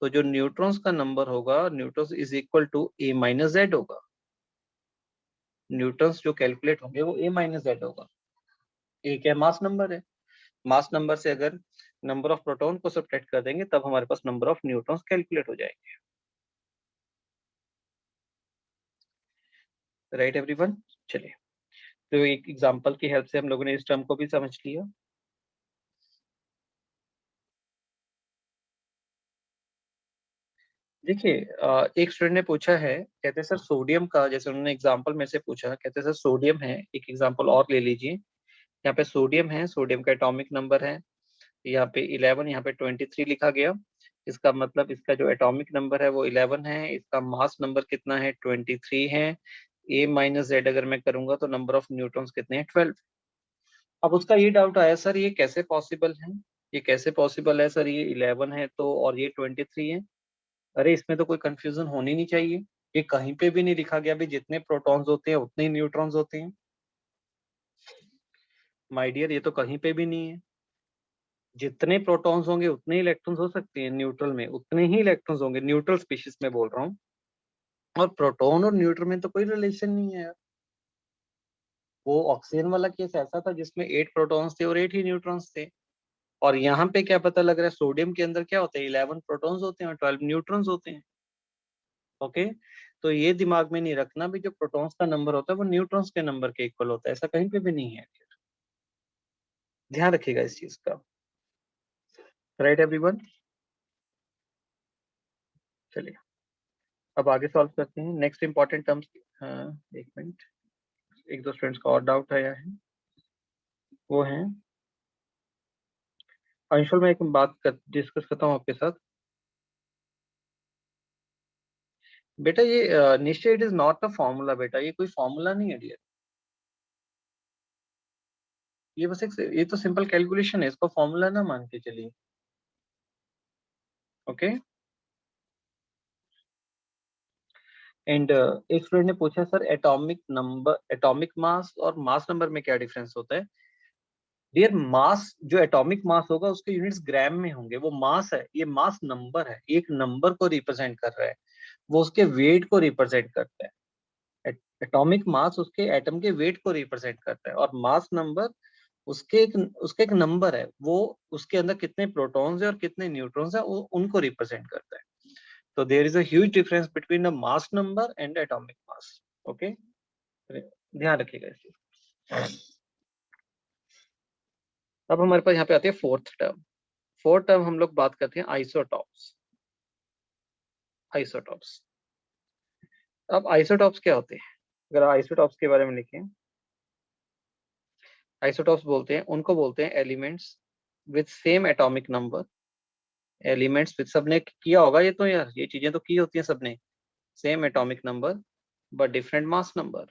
तो जो न्यूट्रॉन्स का नंबर होगा, neutrons is equal to A minus Z होगा। न्यूट्रॉन्स जो कैलकुलेट होंगे वो ए माइनस जेड होगा। ए क्या मास नंबर है? मास नंबर से अगर नंबर ऑफ प्रोटॉन को सब्ट्रैक्ट कर देंगे तब हमारे पास नंबर ऑफ न्यूट्रॉन्स कैलकुलेट हो जाएंगे। Right everyone? चलिए, तो एक एग्जांपल की हेल्प से हम लोगों ने इस टर्म को भी समझ लिया। देखिए एक स्टूडेंट ने पूछा है, कहते सर सोडियम का, जैसे उन्होंने एग्जांपल में से पूछा, कहते सर सोडियम है, एक एग्जांपल और ले लीजिए। यहाँ पे सोडियम है, सोडियम का एटॉमिक नंबर है यहाँ पे 11, यहाँ पे 23 लिखा गया। इसका मतलब इसका जो एटॉमिक नंबर है वो 11 है, इसका मास नंबर कितना है 23 है। A माइनस जेड अगर मैं करूंगा तो नंबर ऑफ न्यूट्रॉन्स कितने हैं 12। अब उसका ये डाउट आया सर ये कैसे पॉसिबल है, ये कैसे पॉसिबल है सर, ये 11 है तो और ये 23 है। अरे इसमें तो कोई कंफ्यूजन होनी नहीं चाहिए, ये कहीं पे भी नहीं लिखा गया भी जितने प्रोटॉन्स होते हैं उतने ही न्यूट्रॉन्स होते हैं। माय डियर ये तो कहीं पे भी नहीं है, जितने प्रोटॉन्स होंगे उतने ही इलेक्ट्रॉन्स हो सकते हैं न्यूट्रल में, उतने ही इलेक्ट्रॉन्स होंगे, न्यूट्रल स्पीशीज में बोल रहा हूँ। और प्रोटॉन और न्यूट्रल में तो कोई रिलेशन नहीं है यार। वो ऑक्सीजन वाला केस ऐसा था जिसमें 8 प्रोटॉन्स थे और 8 ही न्यूट्रॉन्स थे। और यहाँ पे क्या पता लग रहा है, सोडियम के अंदर क्या होता है 11 प्रोटॉन्स होते हैं और 12 न्यूट्रॉन्स होते हैं। ओके, तो ये दिमाग में नहीं रखना भी जो प्रोटॉन्स का नंबर होता है वो न्यूट्रॉन्स के नंबर के इक्वल होता है, ऐसा कहीं पे भी नहीं है। ध्यान रखिएगा इस चीज का। राइट एवरीवन, चलिए अब आगे सॉल्व करते हैं नेक्स्ट इंपॉर्टेंट टर्म्स। एक मिनट, एक दो स्टूडेंट्स का और डाउट आया है, वो है अंशुल, मैं एक बात डिस्कस करता हूँ आपके साथ। बेटा ये निश्चय it is not a formula, बेटा ये कोई फॉर्मूला नहीं है डियर, ये बस एक, ये तो सिंपल कैलकुलेशन है, इसको फॉर्मूला ना मान के चलिए। ओके, एंड एक स्टूडेंट ने पूछा sir atomic number, atomic mass और मास नंबर में क्या डिफरेंस होता है। डियर मास, जो एटॉमिक मास होगा उसके यूनिट्स ग्राम में होंगे, वो मास है, ये मास नंबर है, एक नंबर को रिप्रेजेंट कर रहा है, वो उसके वेट को रिप्रेजेंट करता है। एटॉमिक मास उसके एटम के वेट को रिप्रेजेंट करता है और मास नंबर उसके एक नंबर है, वो उसके अंदर कितने प्रोटॉन्स है और कितने न्यूट्रॉन्स है वो उनको रिप्रेजेंट करता है। तो there is a huge difference between the mass number and atomic mass. Okay, ध्यान रखिएगा इस चीज। अब हमारे पास यहाँ पे आती है फोर्थ टर्म। फोर्थ टर्म हम लोग बात करते हैं आइसोटॉप्स। आइसोटॉप्स, अब आइसोटॉप्स क्या होते हैं, अगर आइसोटॉप्स के बारे में लिखें, आइसोटॉप्स बोलते हैं उनको, बोलते हैं elements with same atomic number. Elements with, सबने किया होगा ये तो यार, ये चीजें तो की होती हैं सबने, same atomic number but different mass number,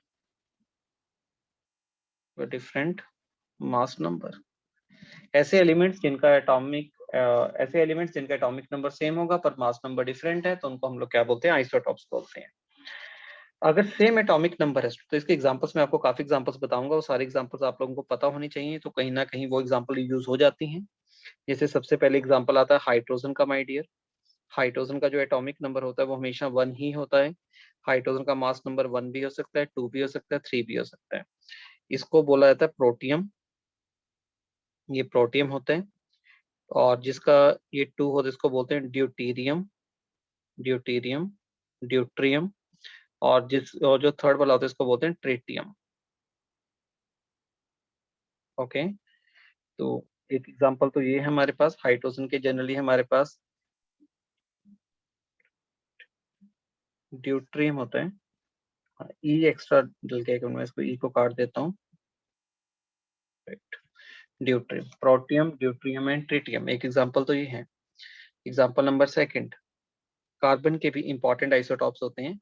but different mass number. ऐसे एलिमेंट्स जिनका एटॉमिक ऐसे एलिमेंट्स जिनका एटॉमिक नंबर सेम होगा पर मास नंबर डिफरेंट है तो उनको हम लोग क्या बोलते हैं, आइसोटॉप्स बोलते हैं। अगर सेम एटॉमिक नंबर है तो इसके एग्जांपल्स मैं आपको काफी एग्जांपल्स बताऊंगा, वो सारे एग्जांपल्स आप लोगों को पता होनी चाहिए, तो कहीं ना कहीं वो एग्जांपल यूज हो जाती हैं। जैसे सबसे पहले एग्जांपल आता है हाइड्रोजन का, माय डियर। हाइड्रोजन का जो एटॉमिक नंबर होता है वो हमेशा 1 ही होता है। हाइड्रोजन का मास नंबर 1 भी हो सकता है, 2 भी हो सकता है, 3 भी हो सकता है। इसको बोला जाता है प्रोटियम, ये प्रोटियम होते हैं। और जिसका ये 2 होता है इसको बोलते हैं ड्यूटीरियम, ड्यूटीरियम, ड्यूट्रियम। और जो थर्ड वाला होता है इसको बोलते हैं ट्रिटियम। ओके, तो एक एग्जांपल तो ये है हमारे पास हाइड्रोजन के, जनरली हमारे पास ड्यूट्रियम होता है। ई एक्स्ट्रा डल के मैं इसको ई को काट देता हूँ। Deuterium, protium, deuterium and tritium, एक एग्जांपल तो ये है। एग्जांपल नंबर सेकंड, कार्बन के भी इंपॉर्टेंट आइसोटॉप्स होते हैं।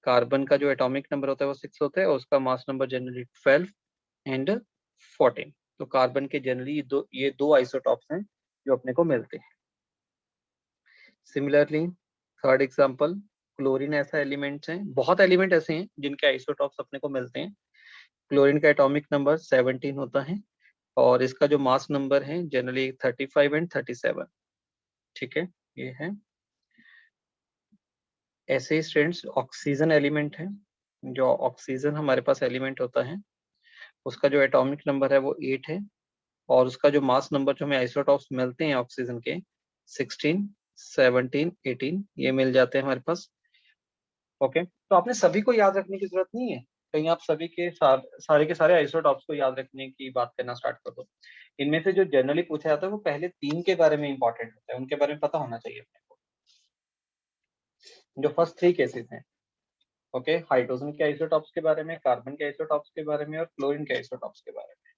कार्बन का जो एटॉमिक नंबर होता है वो 6 होता है और उसका मास नंबर जनरली 12 एंड 14। तो कार्बन के जनरली ये दो आइसोटॉप्स हैं जो अपने को मिलते हैं। सिमिलरली थर्ड एग्जांपल, क्लोरीन ऐसा एलिमेंट्स है, बहुत एलिमेंट ऐसे हैं जिनके आइसोटॉप्स अपने को मिलते हैं। क्लोरीन का एटॉमिक नंबर 17 होता है और इसका जो मास नंबर है जनरली 35 एंड 37। ठीक है, ये है। ऐसे ही स्टूडेंट्स ऑक्सीजन एलिमेंट है, जो ऑक्सीजन हमारे पास एलिमेंट होता है उसका जो एटॉमिक नंबर है वो 8 है और उसका जो मास नंबर जो हमें आइसोटॉप्स मिलते हैं ऑक्सीजन के 16, 17, 18 ये मिल जाते हैं हमारे पास। ओके, तो आपने सभी को याद रखने की जरूरत नहीं है, कहीं आप सभी के सारे के सारे आइसोटॉप्स को याद रखने की बात करना स्टार्ट कर दो। इनमें से जो जनरली पूछा जाता है वो पहले 3 के बारे में इंपॉर्टेंट होता है, उनके बारे में पता होना चाहिए अपने को। जो फर्स्ट 3 केसेस हैं, ओके, हाइड्रोजन के आइसोटॉप्स के बारे में, कार्बन के आइसोटॉप्स के बारे में और क्लोरीन के आइसोटॉप्स के बारे में।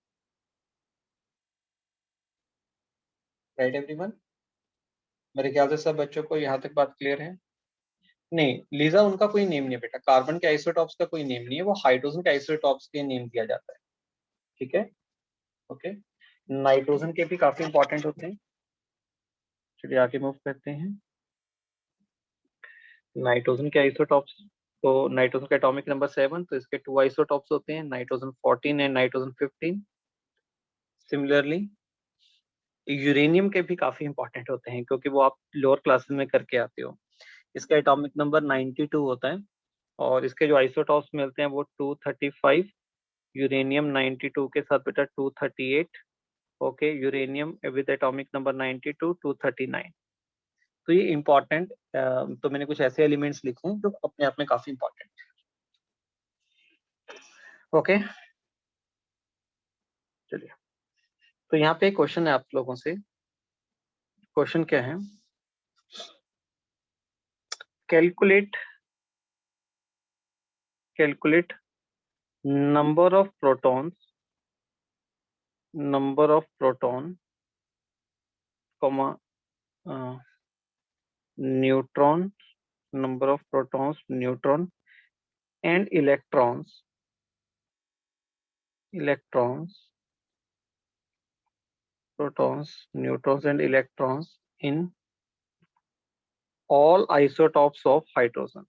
राइट एवरीवन, मेरे ख्याल से सब बच्चों को यहाँ तक बात क्लियर है। नहीं, लीजा उनका कोई नेम नहीं है बेटा, कार्बन के आइसोटॉप्स का कोई नेम नहीं है, वो हाइड्रोजन के आइसोटॉप्स के नेम दिया जाता है, ठीक है, ओके। नाइट्रोजन के भी काफी इंपॉर्टेंट होते हैं, चलिए आगे मूव करते हैं। नाइट्रोजन के आइसोटॉप्स, तो नाइट्रोजन का एटॉमिक नंबर 7, तो इसके 2 आइसोटॉप्स होते हैं, nitrogen 14 and nitrogen 15। Similarly uranium के भी काफी इंपॉर्टेंट होते हैं, क्योंकि वो आप लोअर क्लासेस में करके आते हो। इसका एटॉमिक नंबर 92 होता है, और इसके जो आइसोटॉप्स मिलते हैं वो 235, यूरेनियम 92 के साथ बेटा 238, okay, uranium with atomic number 92, 239। तो ये इंपॉर्टेंट, तो मैंने कुछ ऐसे एलिमेंट्स लिखे हैं जो अपने आप में काफी इंपॉर्टेंट है, ओके। चलिए, तो यहाँ पे क्वेश्चन है आप लोगों से, क्वेश्चन क्या है, calculate number of protons, comma neutron, number of protons, neutron and electrons, protons, neutrons and electrons in all isotopes of hydrogen,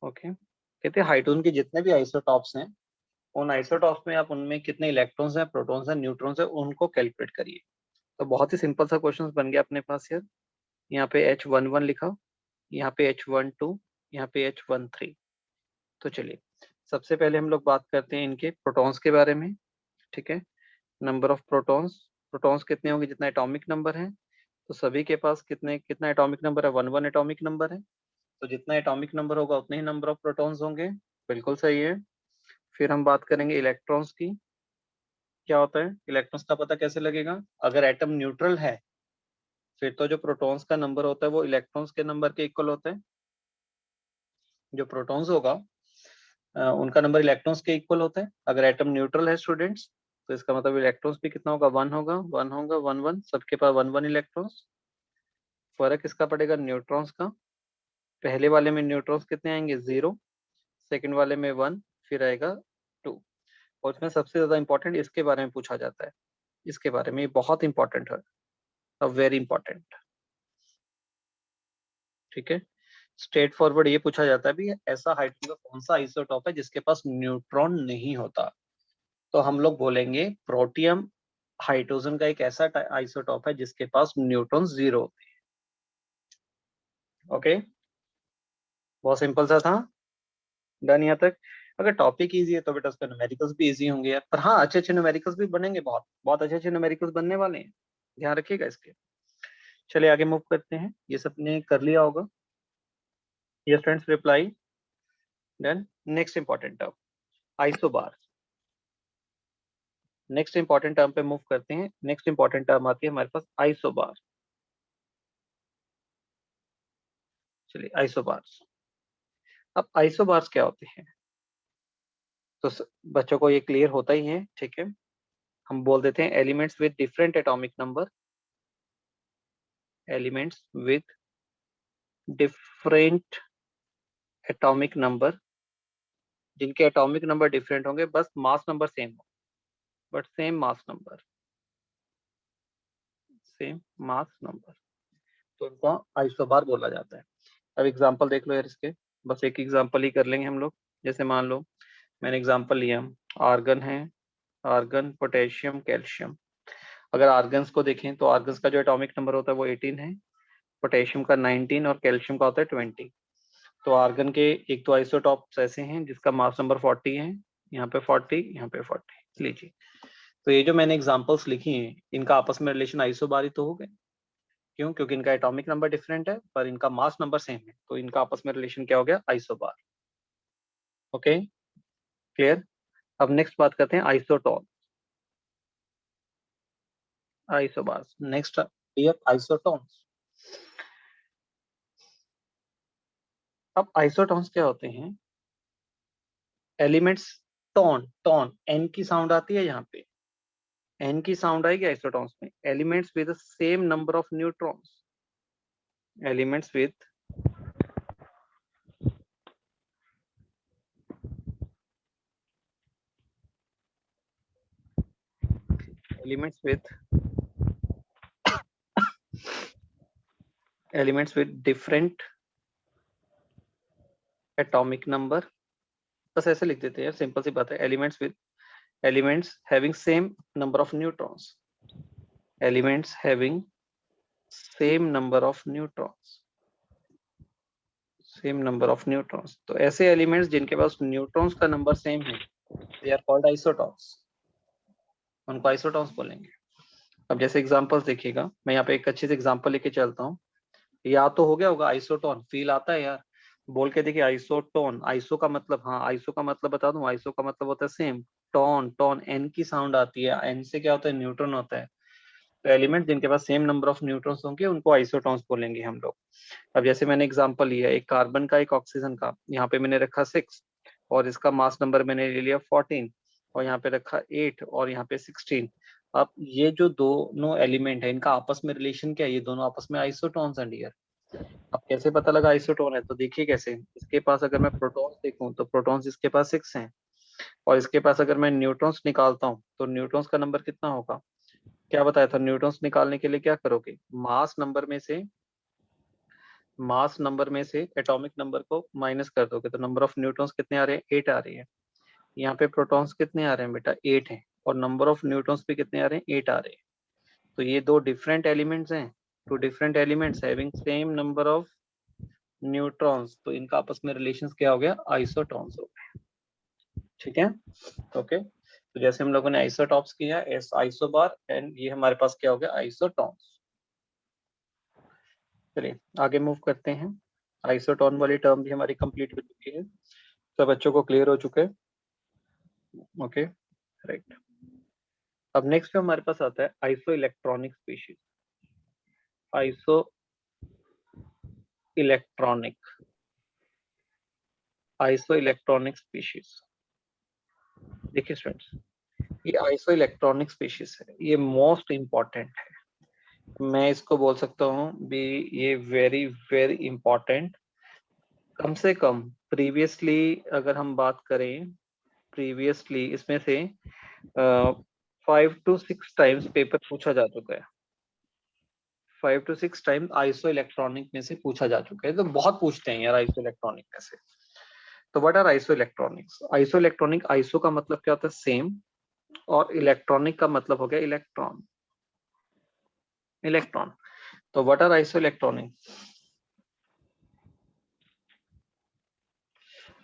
okay. कहते हैं हाइड्रोजन के जितने भी आइसोटॉप्स हैं, उन आइसोटॉप्स में आप उनमें कितने इलेक्ट्रॉन्स हैं, प्रोटॉन्स हैं, न्यूट्रॉन्स हैं, उनको कैलकुलेट करिए। तो बहुत ही सिंपल सा क्वेश्चन बन गया अपने पास यार। यहाँ पे H11 लिखा, यहाँ पे H12, यहाँ पे H13। तो चलिए सबसे पहले हम लोग बात करते हैं इनके प्रोटॉन्स के बारे में, ठीक है। नंबर ऑफ प्रोटॉन्स कितने होंगे, जितना एटॉमिक नंबर है, तो सभी के पास कितना एटॉमिक नंबर है, 1 एटॉमिक नंबर है, तो जितना एटॉमिक नंबर होगा उतने ही नंबर ऑफ प्रोटॉन्स होंगे, बिल्कुल सही है। फिर हम बात करेंगे इलेक्ट्रॉन्स की। क्या होता है इलेक्ट्रॉन्स का पता कैसे लगेगा, अगर एटम न्यूट्रल है फिर तो जो प्रोटॉन्स का नंबर होता है वो इलेक्ट्रॉन्स के नंबर के इक्वल होता है, जो प्रोटॉन्स होगा उनका नंबर इलेक्ट्रॉन्स के इक्वल होता है। अगर एटम न्यूट्रल है स्टूडेंट्स, तो इसका मतलब इलेक्ट्रॉन्स भी कितना होगा, 1 होगा, 1, सबके पास 1 इलेक्ट्रॉन्स। फर्क इसका पड़ेगा न्यूट्रॉन्स का, पहले वाले में न्यूट्रॉन्स कितने आएंगे, 0, सेकंड वाले में 1, फिर आएगा 2। और इसमें सबसे ज्यादा इंपॉर्टेंट इसके बारे में पूछा जाता है, इसके बारे में, ये बहुत इंपॉर्टेंट है, वेरी इंपॉर्टेंट, ठीक है। स्ट्रेट फॉरवर्ड ये पूछा जाता है भी ऐसा हाइड्रोजन का कौन सा आइसोटॉप है जिसके पास न्यूट्रॉन नहीं होता, तो हम लोग बोलेंगे प्रोटियम हाइड्रोजन का एक ऐसा आइसोटॉप है जिसके पास न्यूट्रॉन 0 होते हैं, ओके। बहुत सिंपल सा था, डन यहाँ तक। अगर टॉपिक इजी है तो बेटा उसका न्यूमेरिकल्स भी इजी होंगे यार, पर हाँ अच्छे न्यूमेरिकल्स भी बनेंगे, बहुत बहुत अच्छे न्यूमेरिकल्स बनने वाले हैं, ध्यान रखिएगा इसके। चलिए आगे मूव करते हैं, ये सब ने कर लिया होगा, ये students reply. Then next important term isobar, next important term पे मूव करते हैं। नेक्स्ट इंपॉर्टेंट टर्म आती है हमारे पास आइसोबार। चलिए आइसोबार्स, अब आइसोबार्स क्या होते हैं, तो बच्चों को ये क्लियर होता ही है, ठीक है। हम बोल देते हैं elements with different atomic number, elements with different atomic number, जिनके एटॉमिक नंबर डिफरेंट होंगे, बस मास नंबर सेम हो, बट सेम मास नंबर, तो इनको आइसोबार बोला जाता है। अब एग्जांपल देख लो यार इसके, बस एक एग्जांपल ही कर लेंगे हम लोग। जैसे मान लो मैंने एग्जांपल लिया, आर्गन है, आर्गन, पोटेशियम, कैल्शियम। अगर आर्गन्स को देखें तो आर्गन्स का जो एटॉमिक नंबर होता है वो 18 है, पोटेशियम का 19 और कैल्शियम का होता है 20। तो आर्गन के एक तो आइसोटॉप्स ऐसे हैं जिसका मास नंबर 40 है, यहाँ पे 40, यहाँ पे 40 लीजिए। तो ये जो मैंने एग्जांपल्स लिखी हैं इनका आपस में रिलेशन आइसोबार तो हो गए, क्यों, क्योंकि इनका एटॉमिक नंबर डिफरेंट है पर इनका मास नंबर सेम है, तो इनका आपस में रिलेशन क्या हो गया, आइसोबार, ओके क्लियर। अब नेक्स्ट बात करते हैं isotone, isobars. Next clear? Isotones. अब आइसोटोन्स क्या होते हैं? एलिमेंट्स टोन, टोन एन की साउंड आती है, यहाँ पे एन की साउंड आएगी आइसोटोन्स में। Elements with the same number of neutrons, elements with elements with different atomic number, बस ऐसे लिख देते हैं, सिंपल सी बात है। elements having same number of neutrons, elements having same number of neutrons, same number of neutrons। तो ऐसे एलिमेंट्स जिनके पास न्यूट्रॉन्स का नंबर सेम है, they are called isotons, उनको आइसोटॉन्स बोलेंगे। अब जैसे एग्जांपल्स देखिएगा, मैं यहाँ पे एक अच्छे से एग्जांपल लेके चलता हूँ। या तो हो गया होगा आइसोटोन, फील आता है यार, बोल के देखिए आइसोटोन। आइसो का मतलब, हाँ आइसो का मतलब बता दूं, आइसो का मतलब होता है सेम। टोन, टोन एन की साउंड आती है, एन से क्या होता है? न्यूट्रॉन होता है। तो एलिमेंट जिनके पास सेम नंबर ऑफ न्यूट्रॉन्स होंगे उनको आइसोटोन्स बोलेंगे हम लोग। अब जैसे मैंने एग्जांपल लिया एक कार्बन का, एक ऑक्सीजन का, यहाँ पे मैंने रखा 6 और इसका मास नंबर मैंने ले लिया 14 और यहाँ पे रखा 8 और यहाँ पे 16। अब ये जो दोनों एलिमेंट है इनका आपस में रिलेशन क्या है? ये दोनों आपस में आइसोटोन्स हैं डियर। अब कैसे पता लगा आइसोटोन है? तो देखिए कैसे, इसके पास अगर मैं प्रोटॉन्स देखूं तो प्रोटॉन्स इसके पास 6 हैं और इसके पास अगर मैं न्यूट्रॉन्स निकालता हूं तो न्यूट्रॉन्स का नंबर कितना होगा? क्या बताया था? न्यूट्रॉन्स निकालने के लिए क्या करोगे? मास नंबर में से एटॉमिक नंबर को माइनस कर दोगे तो नंबर ऑफ न्यूट्रॉन्स कितने आ रहे हैं? 8 आ रही है। यहाँ पे प्रोटॉन्स कितने आ रहे हैं बेटा? 8 हैं और नंबर ऑफ न्यूट्रॉन्स भी कितने आ रहे हैं? 8 आ रहे हैं। तो ये दो डिफरेंट एलिमेंट्स हैं, two different elements having same number of neutrons, तो इनका आपस में रिलेशंस क्या हो गया? आइसोटोन्स हो गए। ठीक है, ओके। तो जैसे हम लोगों ने आइसोटॉप्स किया, एस आइसोबार, एंड ये हमारे पास क्या हो गया? आइसोटोन्स। चलिए आगे मूव करते हैं। आइसोटोन वाली टर्म भी हमारी कंप्लीट हो चुकी है, सब बच्चों को क्लियर हो चुके हैं? Okay, right. अब नेक्स्ट हमारे पास आता है iso electronic species. Iso electronic species. देखिए स्टूडेंट्स, ये आइसो इलेक्ट्रॉनिक स्पीशीज है, ये मोस्ट इंपॉर्टेंट है। मैं इसको बोल सकता हूँ भी ये वेरी वेरी इंपॉर्टेंट। कम से कम प्रीवियसली अगर हम बात करें, प्रीवियसली इसमें से 5 to 6 टाइम्स पेपर पूछा जा चुका है। 5 to 6 टाइम्स आइसो इलेक्ट्रॉनिक में से पूछा जा चुका है। तो बहुत पूछते हैं यार आइसो इलेक्ट्रॉनिक में से। तो what are iso electronics? Iso electronic, iso का मतलब क्या होता है? सेम, और इलेक्ट्रॉनिक का मतलब हो गया इलेक्ट्रॉन। इलेक्ट्रॉन, तो what are iso electronic?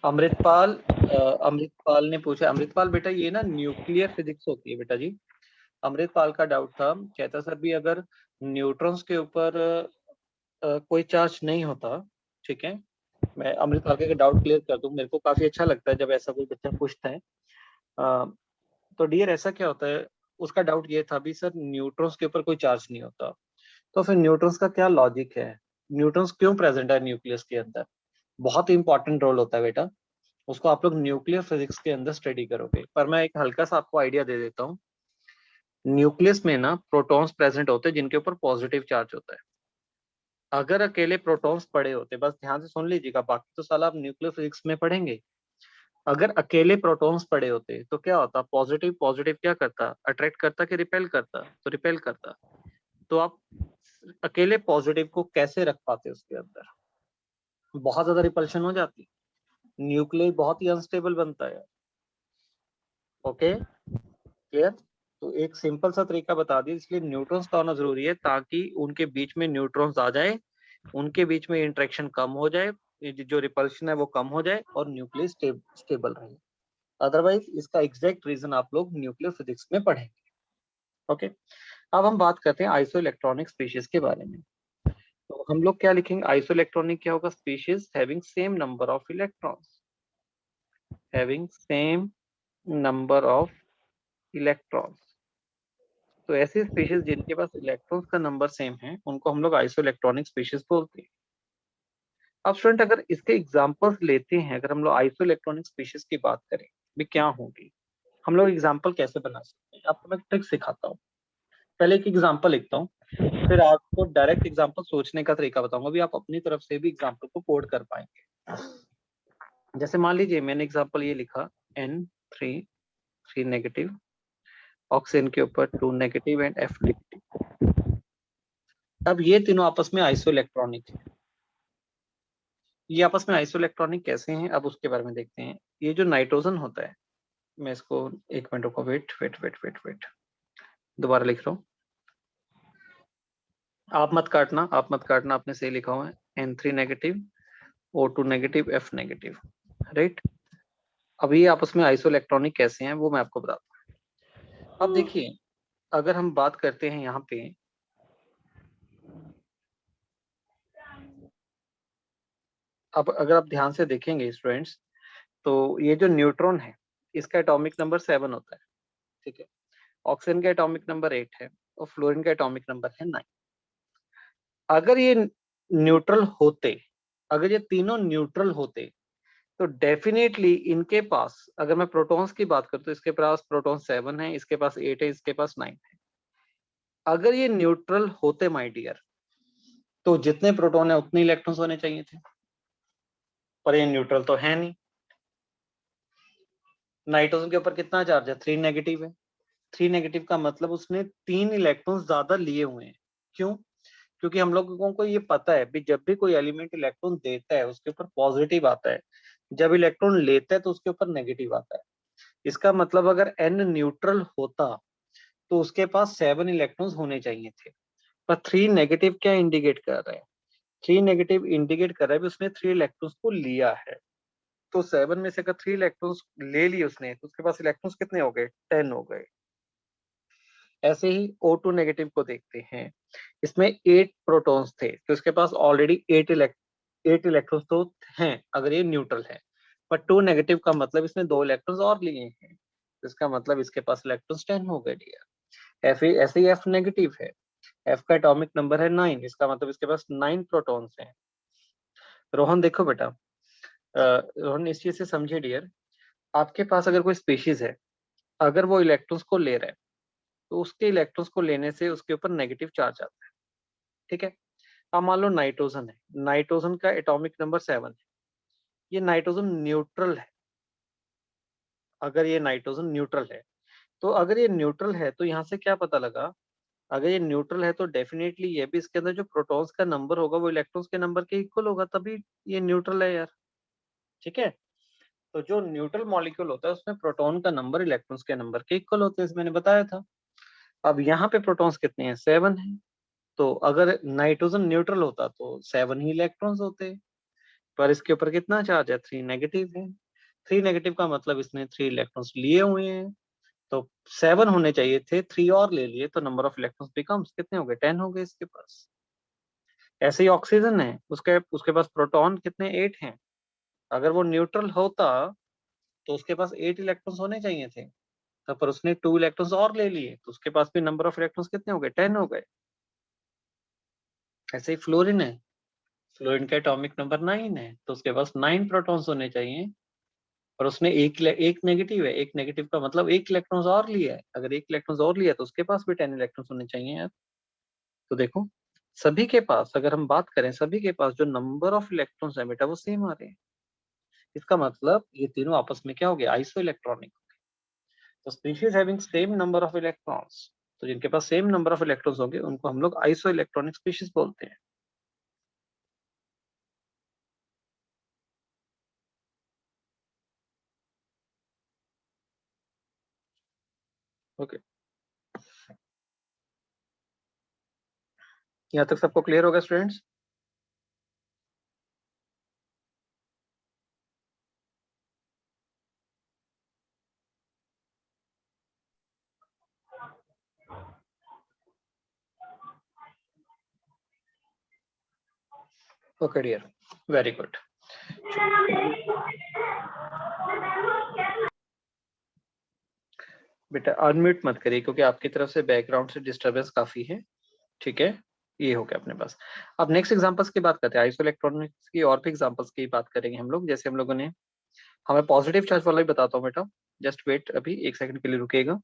Amritpal ने पूछा। अमृतपाल बेटा ये ना न्यूक्लियर फिजिक्स होती है बेटा जी। अमृतपाल का डाउट था, कहता सर भी अगर न्यूट्रॉन्स के ऊपर कोई चार्ज नहीं होता, ठीक है, मैं अमृतपाल का डाउट क्लियर कर दूं। मेरे को काफी अच्छा लगता है जब ऐसा कोई बच्चा पूछता है। तो डियर ऐसा क्या होता है, उसका डाउट ये था भी सर न्यूट्रॉन्स के ऊपर कोई चार्ज नहीं होता, तो फिर न्यूट्रॉन्स का क्या लॉजिक है? न्यूट्रॉन्स क्यों प्रेजेंट है न्यूक्लियस के अंदर? बहुत इंपॉर्टेंट रोल होता है बेटा, उसको आप लोग न्यूक्लियर फिजिक्स के अंदर स्टडी करोगे। पर मैं एक हल्का सा आपको आइडिया दे देता हूँ। न्यूक्लियस में ना प्रोटॉन्स प्रेजेंट होते हैं जिनके ऊपर पॉजिटिव चार्ज होता है। अगर अकेले प्रोटॉन्स पड़े होते, बस ध्यान से सुन लीजिएगा, बाकी तो साला आप न्यूक्लियर फिजिक्स में पढ़ेंगे। अगर अकेले प्रोटॉन्स पड़े होते तो क्या होता? पॉजिटिव पॉजिटिव क्या करता? अट्रैक्ट करता कि रिपेल करता? तो रिपेल करता। तो आप अकेले पॉजिटिव को कैसे रख पाते उसके अंदर? बहुत ज्यादा रिपल्शन हो जाती, न्यूक्लियर बहुत ही अनस्टेबल बनता है। Okay, clear? तो एक सिंपल सा तरीका बता दिया, इसलिए न्यूट्रॉन्स का होना जरूरी है ताकि उनके बीच में न्यूट्रॉन्स आ जाए, उनके बीच में इंटरेक्शन कम हो जाए, जो रिपल्शन है वो कम हो जाए और न्यूक्लियस स्टेबल रहे। अदरवाइज इसका एग्जैक्ट रीजन आप लोग न्यूक्लियर फिजिक्स में पढ़ेंगे। ओके, अब हम बात करते हैं आइसो इलेक्ट्रॉनिक स्पीशीज के बारे में। तो हम लोग क्या लिखेंगे? आइसो इलेक्ट्रॉनिक क्या होगा? Species having same number of electrons, having same number of electrons. तो ऐसी स्पीशीज जिनके पास इलेक्ट्रॉन्स का नंबर सेम है उनको हम लोग आइसोइलेक्ट्रॉनिक स्पीशीज बोलते हैं। अब स्टूडेंट अगर इसके एग्जांपल्स लेते हैं, अगर हम लोग आइसोइलेक्ट्रॉनिक स्पीशीज की बात करें भी क्या होंगी, हम लोग एग्जांपल कैसे बना सकते हैं, आपको मैं ट्रिक सिखाता हूँ। पहले एक एग्जांपल लिखता हूँ, फिर आपको डायरेक्ट एग्जांपल सोचने का तरीका बताऊंगा, भी आप अपनी तरफ से भी एग्जांपल को कोड कर पाएंगे। जैसे मान लीजिए मैंने एग्जांपल ये लिखा N3 3 नेगेटिव, ऑक्सीजन के ऊपर 2 नेगेटिव एंड F नेगेटिव। अब ये तीनों आपस में आइसोइलेक्ट्रॉनिक है। ये आपस में आइसोइलेक्ट्रॉनिक कैसे हैं, अब उसके बारे में देखते हैं। ये जो नाइट्रोजन होता है, मैं इसको एक मिनट को वेट दोबारा लिख रहा हूँ, आप मत काटना, आपने सही लिखा हुआ है N3 negative, O2 negative, F negative, right. अब ये आपस में आइसोइलेक्ट्रॉनिक कैसे हैं वो मैं आपको बताता हूँ। अब देखिए अगर हम बात करते हैं यहाँ पे, अब अगर आप ध्यान से देखेंगे स्टूडेंट्स, तो ये जो न्यूट्रॉन है इसका एटॉमिक नंबर 7 होता है, ठीक है। ऑक्सीजन का एटॉमिक नंबर 8 है और फ्लोरीन का एटॉमिक नंबर है 9। अगर ये न्यूट्रल होते, अगर ये तीनों न्यूट्रल होते तो डेफिनेटली इनके पास, अगर मैं प्रोटॉन्स की बात करता हूँ, इसके पास प्रोटॉन 7 है, इसके पास 8 है, इसके पास 9 है। अगर ये न्यूट्रल होते माय डियर, तो जितने प्रोटॉन है उतने इलेक्ट्रॉन्स होने चाहिए थे, पर ये न्यूट्रल तो है नहीं। नाइट्रोजन के ऊपर कितना चार्ज है, 3 नेगेटिव है। 3 नेगेटिव का मतलब उसने 3 इलेक्ट्रॉन्स ज्यादा लिए हुए हैं। क्यों? क्योंकि हम लोगों को ये पता है भी जब भी कोई एलिमेंट इलेक्ट्रॉन देता है उसके ऊपर पॉजिटिव आता है, जब इलेक्ट्रॉन लेता है तो उसके ऊपर नेगेटिव आता है। इसका मतलब अगर n न्यूट्रल होता तो उसके पास 7 इलेक्ट्रॉन्स होने चाहिए थे, पर 3 नेगेटिव क्या इंडिकेट कर रहा है, 3 नेगेटिव इंडिकेट कर रहा है भी उसने 3 इलेक्ट्रॉन्स को लिया है। तो 7 में से अगर 3 इलेक्ट्रॉन्स ले लिए उसने तो उसके पास इलेक्ट्रॉन्स कितने हो गए, 10 हो गए। ऐसे ही O2 नेगेटिव को देखते हैं, इसमें 8 प्रोटॉन्स थे तो इसके पास ऑलरेडी 8 इलेक्ट्रॉन्स तो हैं अगर ये न्यूट्रल है, पर 2 नेगेटिव का मतलब इसने 2 इलेक्ट्रॉन्स और लिए हैं, तो इसका मतलब इसके पास इलेक्ट्रॉन्स 10 हो गए डियर। ऐसे ही F नेगेटिव है, F का एटॉमिक नंबर है 9, इसका मतलब इसके पास 9 प्रोटॉन्स हैं। रोहन देखो बेटा, रोहन इस चीज से समझे डियर, आपके पास अगर कोई स्पीशीज है, अगर वो इलेक्ट्रॉन्स को ले रहा है तो उसके इलेक्ट्रॉन्स को लेने से उसके ऊपर नेगेटिव चार्ज आता है, ठीक है। अब मान लो नाइट्रोजन है, नाइट्रोजन का एटॉमिक नंबर 7 है, ये नाइट्रोजन न्यूट्रल है। अगर ये नाइट्रोजन न्यूट्रल है, तो अगर ये न्यूट्रल है तो यहाँ से क्या पता लगा, अगर ये न्यूट्रल है तो डेफिनेटली ये भी इसके अंदर जो प्रोटॉन्स का नंबर होगा वो इलेक्ट्रॉन्स के नंबर के इक्वल होगा, तभी ये न्यूट्रल है यार, ठीक है। तो जो न्यूट्रल मॉलिक्यूल होता है उसमें प्रोटॉन का नंबर इलेक्ट्रॉन्स के नंबर के इक्वल होते हैं, मैंने बताया था। अब यहाँ पे प्रोटॉन्स कितने हैं, 7 है। तो अगर नाइट्रोजन न्यूट्रल होता तो 7 ही इलेक्ट्रॉन्स होते, पर इसके ऊपर कितना चार्ज है, 3 नेगेटिव है। 3 नेगेटिव का मतलब इसने 3 इलेक्ट्रॉन्स लिए हुए हैं, तो 7 होने चाहिए थे, 3 और ले लिए तो नंबर ऑफ इलेक्ट्रॉन्स बिकम्स कितने हो गए, 10 हो गए इसके पास। ऐसे ही ऑक्सीजन है, उसके उसके पास प्रोटॉन कितने, 8 हैं। अगर वो न्यूट्रल होता तो उसके पास 8 इलेक्ट्रॉन्स होने चाहिए थे, तो पर उसने 2 इलेक्ट्रॉन्स और ले लिए तो उसके पास भी नंबर ऑफ इलेक्ट्रॉन्स कितने हो गए, 10 हो गए। ऐसे ही फ्लोरीन है, फ्लोरीन का एटॉमिक नंबर 9 है तो उसके पास 9 प्रोटॉन्स होने चाहिए, और उसने एक नेगेटिव है, एक नेगेटिव का मतलब एक इलेक्ट्रॉन्स और लिया है, अगर एक इलेक्ट्रॉन्स और लिया तो उसके पास भी 10 इलेक्ट्रॉन्स होने चाहिए यार। तो देखो सभी के पास, अगर हम बात करें सभी के पास जो नंबर ऑफ इलेक्ट्रॉन्स है बेटा वो सेम आ रहे हैं। इसका मतलब ये तीनों आपस में क्या हो गया, आइसो इलेक्ट्रॉनिक। तो species having same number of electrons, तो जिनके पास सेम नंबर ऑफ इलेक्ट्रॉन्स होंगे उनको हम लोग आइसो इलेक्ट्रॉनिक स्पीशीज बोलते हैं। ओके, यहाँ तक सबको क्लियर होगा students? Okay dear, very good. बेटा अनम्यूट मत करिए क्योंकि आपकी तरफ से बैकग्राउंड से डिस्टरबेंस काफी है। ठीक है, ये हो गया अपने पास। अब नेक्स्ट एग्जांपल्स की बात करते हैं, आइसो इलेक्ट्रॉनिक्स की और भी एग्जांपल्स की बात करेंगे हम लोग। जैसे हम लोगों ने, हमें पॉजिटिव चार्ज वाला ही बताता हूँ बेटा, जस्ट वेट, अभी 1 सेकंड के लिए रुकेगा।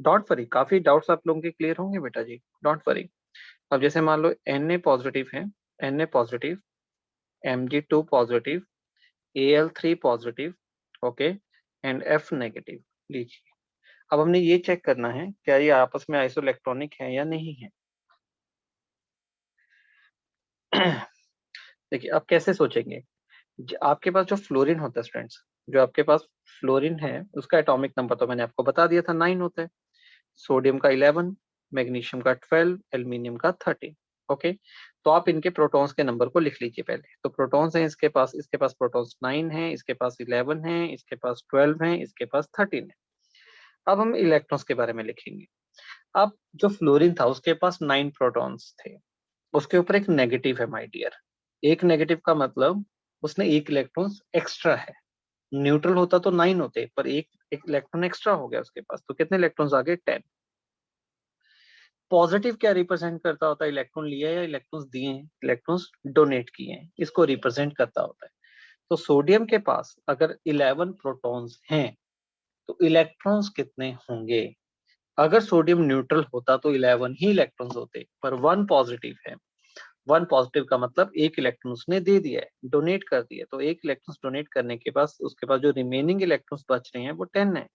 डोंट वरी, काफी डाउट्स आप लोगों के क्लियर होंगे बेटा जी, डोंट वरी। अब जैसे मान लो Na पॉजिटिव है, Na positive, Mg2 positive, Al3 positive, okay, and F negative. लीजिए, अब हमने ये चेक करना है क्या ये आपस में आइसोइलेक्ट्रॉनिक है या नहीं है। देखिए अब कैसे सोचेंगे, आपके पास जो फ्लोरीन होता है स्टूडेंट्स, जो आपके पास फ्लोरीन है उसका एटॉमिक नंबर तो मैंने आपको बता दिया था 9 होता है, सोडियम का 11, मैग्नीशियम का 12, एल्यूमिनियम का 13। ओके, तो आप इनके प्रोटॉन्स के नंबर को लिख लीजिए पहले। तो प्रोटॉन्स हैं इसके पास प्रोटॉन्स 9 है, इसके पास 11 है, इसके पास 12 है, इसके पास 13 है। अब हम इलेक्ट्रॉन्स के बारे में लिखेंगे। अब जो फ्लोरीन था उसके पास 9 प्रोटॉन्स थे, उसके ऊपर एक नेगेटिव है माय डियर। एक नेगेटिव का मतलब उसने एक इलेक्ट्रॉन एक्स्ट्रा है। न्यूट्रल होता तो 9 होते, पर एक इलेक्ट्रॉन एक्स्ट्रा हो गया उसके पास, तो कितने इलेक्ट्रॉन्स आ गए? 10। पॉजिटिव क्या रिप्रेजेंट करता होता है? इलेक्ट्रॉन लिया या इलेक्ट्रॉन्स दिए हैं, इलेक्ट्रॉन्स डोनेट किए हैं, इसको रिप्रेजेंट करता होता है। तो सोडियम के पास अगर 11 प्रोटॉन्स हैं तो इलेक्ट्रॉन्स कितने होंगे? अगर सोडियम न्यूट्रल होता तो 11 ही इलेक्ट्रॉन्स होते, पर 1 पॉजिटिव है। 1 पॉजिटिव का मतलब एक इलेक्ट्रॉन उसने दे दिया है, डोनेट कर दिया, तो एक इलेक्ट्रॉन डोनेट करने के बाद उसके पास जो रिमेनिंग इलेक्ट्रॉन्स बच रहे हैं वो 10 है।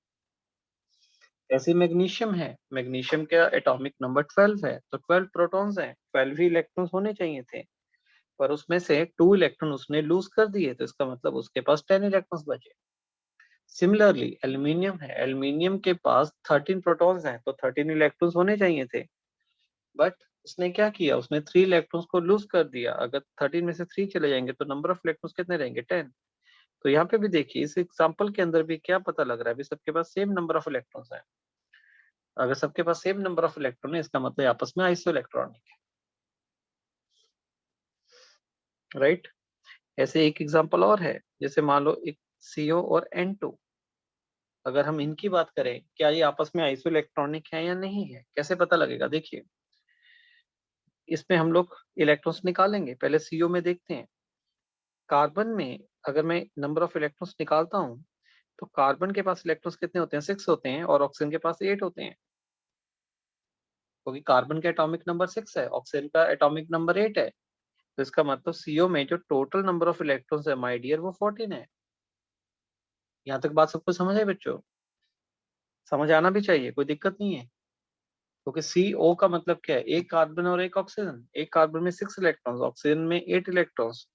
ऐसे मैग्नीशियम है, मैग्नीशियम का एटॉमिक नंबर 12 है, तो 12 प्रोटॉन्स हैं, 12 ही इलेक्ट्रॉन्स होने चाहिए थे, पर उसमें से 2 इलेक्ट्रॉन उसने लूज कर दिए, तो इसका मतलब उसके पास 10 इलेक्ट्रॉन्स बचे। सिमिलरली एल्यूमिनियम है, एल्यूमिनियम के पास 13 प्रोटॉन्स हैं, तो 13 इलेक्ट्रॉन्स होने चाहिए थे, बट उसने क्या किया, उसने 3 इलेक्ट्रॉन्स को लूज कर दिया। अगर 13 में से 3 चले जाएंगे तो नंबर ऑफ इलेक्ट्रॉन्स कितने रहेंगे? 10। तो यहाँ पे भी देखिए, इस एग्जांपल के अंदर भी क्या पता लग रहा है, अभी सबके पास सेम नंबर ऑफ इलेक्ट्रॉन्स है। अगर सबके पास सेम नंबर ऑफ इलेक्ट्रॉन है, इसका मतलब आपस में आइसो इलेक्ट्रॉनिक है, राइट। ऐसे एक एग्जांपल और है, जैसे मान लो एक CO और N2, अगर हम इनकी बात करें, क्या ये आपस में आइसो इलेक्ट्रॉनिक है या नहीं है, कैसे पता लगेगा? देखिए, इसमें हम लोग इलेक्ट्रॉन्स निकालेंगे, पहले CO में देखते हैं। कार्बन में अगर मैं नंबर ऑफ इलेक्ट्रॉन्स निकालता हूँ तो कार्बन के पास इलेक्ट्रॉन्स कितने होते हैं? 6 होते हैं, और ऑक्सीजन के पास 8 होते हैं, क्योंकि कार्बन का एटॉमिक नंबर 6 है, ऑक्सीजन का एटॉमिक नंबर 8 है। तो इसका मतलब CO में जो टोटल नंबर ऑफ इलेक्ट्रॉन्स है माय डियर वो 14 है। यहाँ तक बात सबको समझ है बच्चों? समझ आना भी चाहिए, कोई दिक्कत नहीं है, क्योंकि CO का मतलब क्या है? एक कार्बन और एक ऑक्सीजन, एक कार्बन में 6 इलेक्ट्रॉन्स, ऑक्सीजन में 8 इलेक्ट्रॉन्स,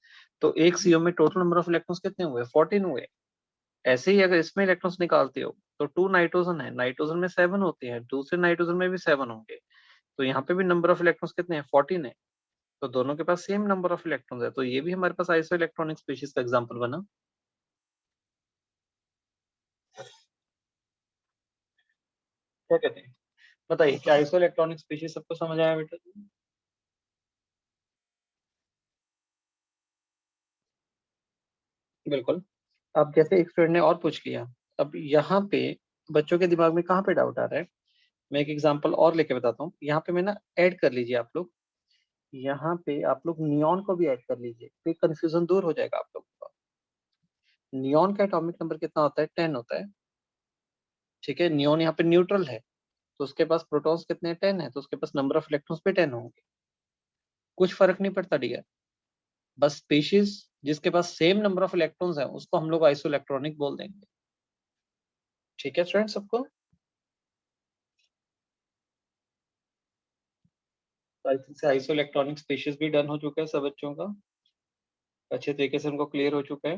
तो एक CO में टोटल नंबर ऑफ इलेक्ट्रॉन्स कितने हुए? 14 हुए। ऐसे ही अगर इसमें इलेक्ट्रॉन्स निकालते हो तो 2 नाइट्रोजन है, नाइट्रोजन में 7 होते हैं, दूसरे नाइट्रोजन में भी 7 होंगे, तो यहाँ पे भी नंबर ऑफ इलेक्ट्रॉन्स कितने हैं? 14 है। तो दोनों के पास सेम नंबर ऑफ इलेक्ट्रॉन्स है, तो ये भी हमारे पास आइसो इलेक्ट्रॉनिक स्पीशीज का एग्जांपल बना। क्या कहते हैं, बताइए, क्या आइसो इलेक्ट्रॉनिक स्पीशीज सबको समझ आया बेटा? बिल्कुल। अब जैसे एक स्टूडेंट ने और पूछ लिया, अब यहाँ पे बच्चों के दिमाग में कहाँ पे डाउट आ रहा है, मैं एक एग्जांपल और लेके बताता हूँ। यहाँ पे मैं ना ऐड कर लीजिए आप लोग, यहाँ पे आप लोग नियॉन को भी ऐड कर लीजिए, फिर कंफ्यूजन दूर हो जाएगा आप लोगों का। नियॉन का एटॉमिक नंबर कितना होता है? 10 होता है, ठीक है। नियॉन यहाँ पे न्यूट्रल है, तो उसके पास प्रोटॉन्स कितने हैं? 10 है, तो उसके पास नंबर ऑफ इलेक्ट्रॉन्स भी 10 होंगे। कुछ फर्क नहीं पड़ता डियर, बस स्पीशीज जिसके पास सेम नंबर ऑफ इलेक्ट्रॉन्स है उसको हम लोग आइसो इलेक्ट्रॉनिक बोल देंगे। ठीक है स्टूडेंट सबको? आई थिंक से आइसो इलेक्ट्रॉनिक स्पीशीज भी डन हो चुका है सब बच्चों का, अच्छे तरीके से उनको क्लियर हो चुका है,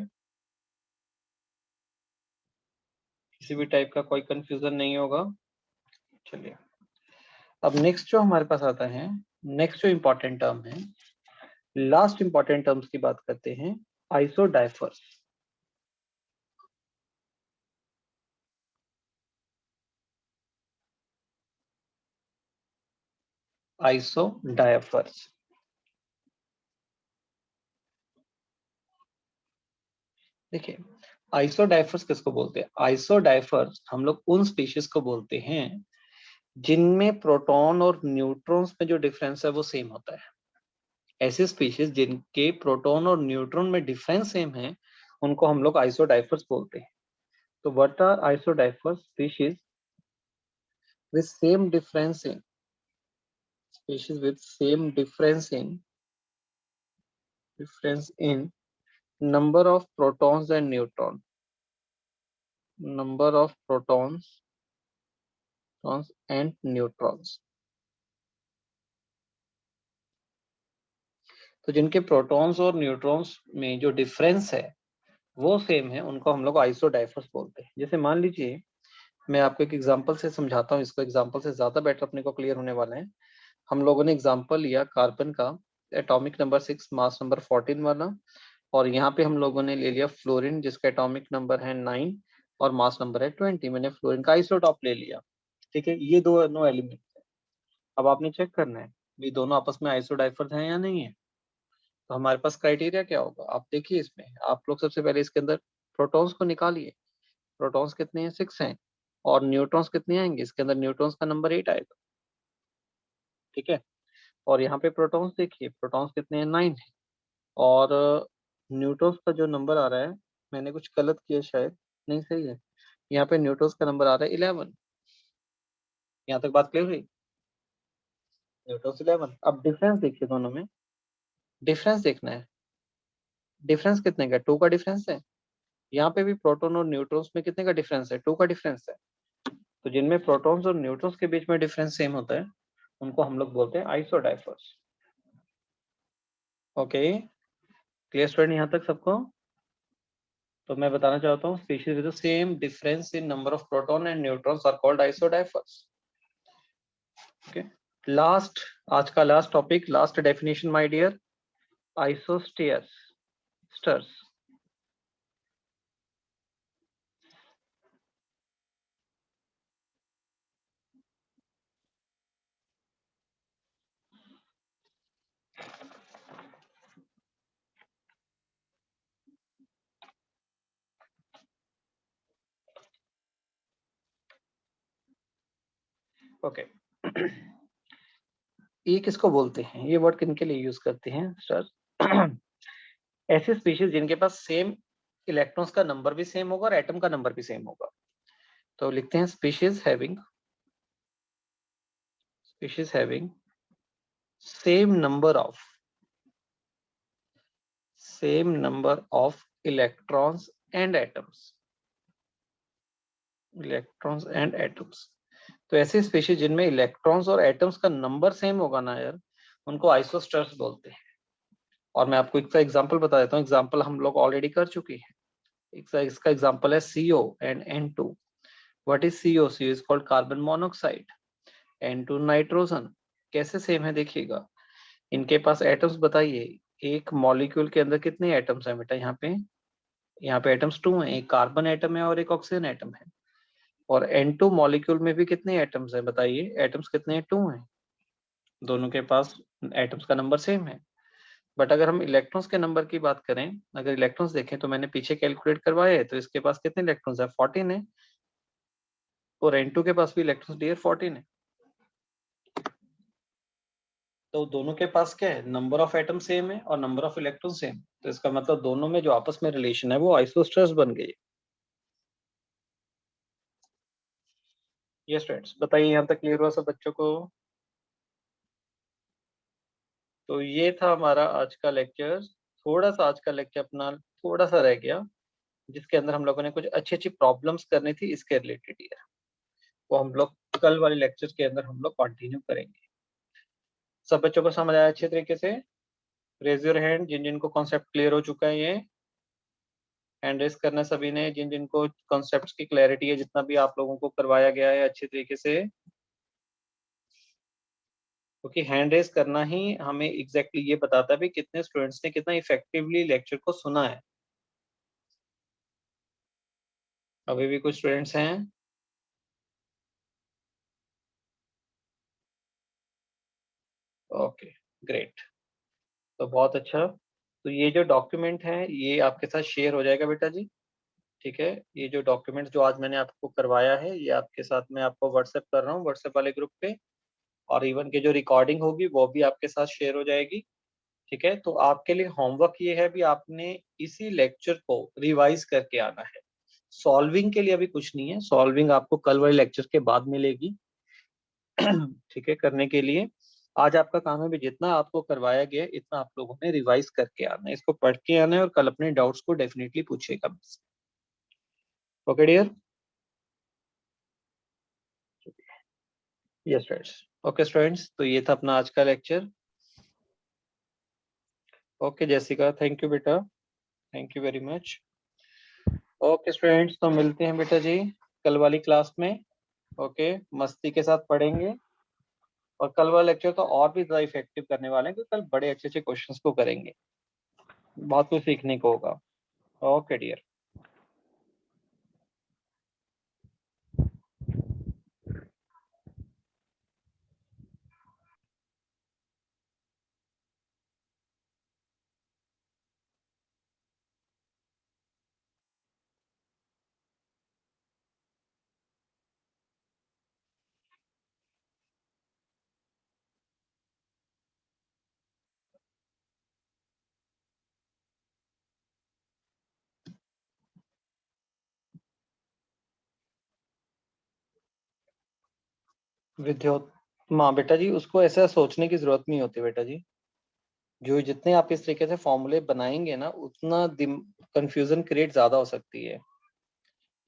किसी भी टाइप का कोई कंफ्यूजन नहीं होगा। चलिए, अब नेक्स्ट जो हमारे पास आता है, नेक्स्ट जो इंपॉर्टेंट टर्म है, लास्ट इंपॉर्टेंट टर्म्स की बात करते हैं, आइसोडाइफर्स। आइसोडाइफर्स, देखिए आइसोडाइफर्स किसको बोलते हैं? आइसोडाइफर्स हम लोग उन स्पीशीज को बोलते हैं जिनमें प्रोटॉन और न्यूट्रॉन्स में जो डिफरेंस है वो सेम होता है। ऐसे स्पीशीज जिनके प्रोटॉन और न्यूट्रॉन में डिफरेंस सेम है उनको हम लोग आइसोडाइफर्स बोलते हैं। तो what are isodiaphers? Species with same difference in species with same difference in number of protons and neutrons, number of protons and neutrons। तो जिनके प्रोटॉन्स और न्यूट्रॉन्स में जो डिफरेंस है वो सेम है उनको हम लोग आइसोडाइफर्स बोलते हैं। जैसे मान लीजिए मैं आपको एक एग्जांपल से समझाता हूँ, इसको एग्जांपल से ज्यादा बेटर अपने को क्लियर होने वाला है। हम लोगों ने एग्जांपल लिया कार्बन का, एटॉमिक नंबर 6 मास नंबर 14 वाला, और यहाँ पे हम लोगों ने ले लिया फ्लोरीन जिसका एटॉमिक नंबर है 9 और मास नंबर है 20। मैंने फ्लोरीन का आइसोटॉप ले लिया, ठीक है। ये दोनों एलिमेंट है। अब आपने चेक करना है ये दोनों आपस में आइसोडाइफर्स हैं या नहीं है। तो हमारे पास क्राइटेरिया क्या होगा, आप देखिए इसमें। आप लोग सबसे पहले इसके अंदर प्रोटॉन्स को निकालिए। प्रोटॉन्स कितने हैं? 6 हैं। और न्यूट्रॉन्स कितने आएंगे इसके अंदर? न्यूट्रॉन्स का नंबर 8 आएगा, ठीक है। और यहाँ पे प्रोटॉन्स देखिए, प्रोटॉन्स कितने हैं? 9 है। और न्यूट्रॉन्स का जो नंबर आ रहा है, मैंने कुछ गलत किया शायद, नहीं सही है। यहाँ पे न्यूट्रॉन्स का नंबर आ रहा है 11। यहाँ तक बात क्लियर हुई? न्यूट्रॉन्स 11। अब डिफरेंस देखिए दोनों में, डिफरेंस देखना है। डिफरेंस कितने का? 2 का डिफरेंस है। यहाँ पे भी प्रोटॉन और न्यूट्रॉन्स में कितने का डिफरेंस है? 2 का डिफरेंस है। तो जिनमें प्रोटॉन्स और न्यूट्रॉन्स के बीच में डिफरेंस सेम होता है उनको हम लोग बोलते हैं आइसोडाइफर्स। ओके, क्लियर स्टूडेंट यहाँ तक सबको? तो मैं बताना चाहता हूँ species with the same difference in number of proton and neutrons are called isodiaphers. Okay, last, आज का last topic, last definition my dear, isosteres स्टर्स। ओके, ये किसको बोलते हैं? ये वर्ड किनके लिए यूज करते हैं स्टर्स? ऐसे स्पीशीज जिनके पास सेम इलेक्ट्रॉन्स का नंबर भी सेम होगा और एटम का नंबर भी सेम होगा। तो लिखते हैं species having same number of electrons and atoms, तो ऐसे स्पीशीज जिनमें इलेक्ट्रॉन्स और एटम्स का नंबर सेम होगा ना यार, उनको आइसोस्टर्स बोलते हैं। और मैं आपको इसका एग्जांपल बता देता हूँ, एग्जांपल हम लोग ऑलरेडी कर चुके हैं। इसका एग्जांपल है CO and N2। What is CO? CO is called carbon monoxide. N2 nitrogen. कैसे सेम है देखिएगा, इनके पास एटम्स बताइए। एक मॉलिक्यूल के अंदर कितने एटम्स हैं बेटा? यहाँ पे एटम्स 2 हैं, एक कार्बन एटम है और एक ऑक्सीजन एटम है। और N2 मॉलिक्यूल में भी कितने एटम्स हैं बताइए? एटम्स कितने हैं? 2 हैं। दोनों के पास एटम्स का नंबर सेम है। बट अगर हम इलेक्ट्रॉन्स के नंबर की बात करें, अगर इलेक्ट्रॉन्स देखें तो मैंने पीछे कैलकुलेट करवाए, तो इसके पास कितने इलेक्ट्रॉन्स है? 14 है। और N2 के पास भी इलेक्ट्रॉन्स डियर 14 है। तो दोनों के पास क्या है? नंबर ऑफ एटम सेम है और नंबर ऑफ इलेक्ट्रॉन सेम। तो इसका मतलब दोनों में जो आपस में रिलेशन है वो आइसोस्टर्स बन गई। ये स्टूडेंट्स बताइए, यहाँ तक क्लियर हुआ सब बच्चों को? तो ये था हमारा आज का लेक्चर। थोड़ा सा आज का लेक्चर अपना थोड़ा सा रह गया, जिसके अंदर हम लोगों ने कुछ अच्छी अच्छी प्रॉब्लम्स करनी थी इसके रिलेटेड ही है। वो हम लोग कल वाले लेक्चर के अंदर हम लोग कंटिन्यू करेंगे। सब बच्चों को समझ आया अच्छे तरीके से? रेज योर हैंड जिन जिनको कॉन्सेप्ट क्लियर हो चुका है। ये हैंड रेज करना सभी ने, जिन जिनको कॉन्सेप्ट्स की क्लैरिटी है, जितना भी आप लोगों को करवाया गया है अच्छे तरीके से। क्योंकि हैंड रेज करना ही हमें एग्जैक्टली ये बताता है भी कितने स्टूडेंट्स ने कितना इफेक्टिवली लेक्चर को सुना है। अभी भी कुछ स्टूडेंट्स हैं? Okay, great. तो बहुत अच्छा। तो ये जो डॉक्यूमेंट है ये आपके साथ शेयर हो जाएगा बेटा जी, ठीक है, ये जो डॉक्यूमेंट जो आज मैंने आपको करवाया है ये आपके साथ में आपको व्हाट्सएप कर रहा हूँ, व्हाट्सएप वाले ग्रुप पे। और इवन की जो रिकॉर्डिंग होगी वो भी आपके साथ शेयर हो जाएगी। ठीक है, तो आपके लिए होमवर्क ये है भी आपने इसी लेक्चर को रिवाइज करके आना है। सॉल्विंग के लिए अभी कुछ नहीं है, सॉल्विंग आपको कल वाले लेक्चर के बाद मिलेगी। ठीक है, करने के लिए आज आपका काम है भी जितना आपको करवाया गया है इतना आप लोगों ने रिवाइज करके आना है, इसको पढ़ के आना है और कल अपने डाउट्स को डेफिनेटली पूछेगा। Okay dear. Yes friends. Okay students, तो ये था अपना आज का lecture. Okay Jessica, thank you बेटा, thank you very much. Okay students, तो मिलते हैं बेटा जी कल वाली क्लास में। ओके, मस्ती के साथ पढ़ेंगे और कल वाला लेक्चर तो और भी ज्यादा इफेक्टिव करने वाले हैं क्योंकि कल बड़े अच्छे अच्छे क्वेश्चंस को करेंगे, बहुत कुछ सीखने को होगा। Okay dear. विद्योत माँ बेटा जी, उसको ऐसा सोचने की जरूरत नहीं होती बेटा जी। जो जितने आप इस तरीके से फॉर्मूले बनाएंगे ना उतना कंफ्यूजन क्रिएट ज्यादा हो सकती है,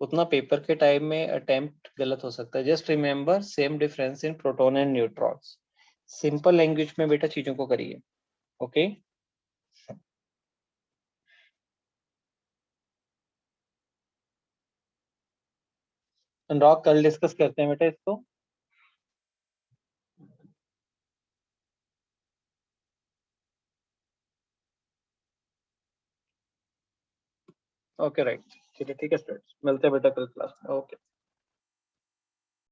उतना पेपर के टाइम में अटेम्प्ट गलत हो सकता है। Just remember same difference in proton and neutrons. Simple language में बेटा चीजों को करिए। ओके अनुराग, कल डिस्कस करते हैं बेटा इसको। ओके राइट, ठीक है स्टूडेंट्स, मिलते हैं बेटा कल क्लास में। ओके।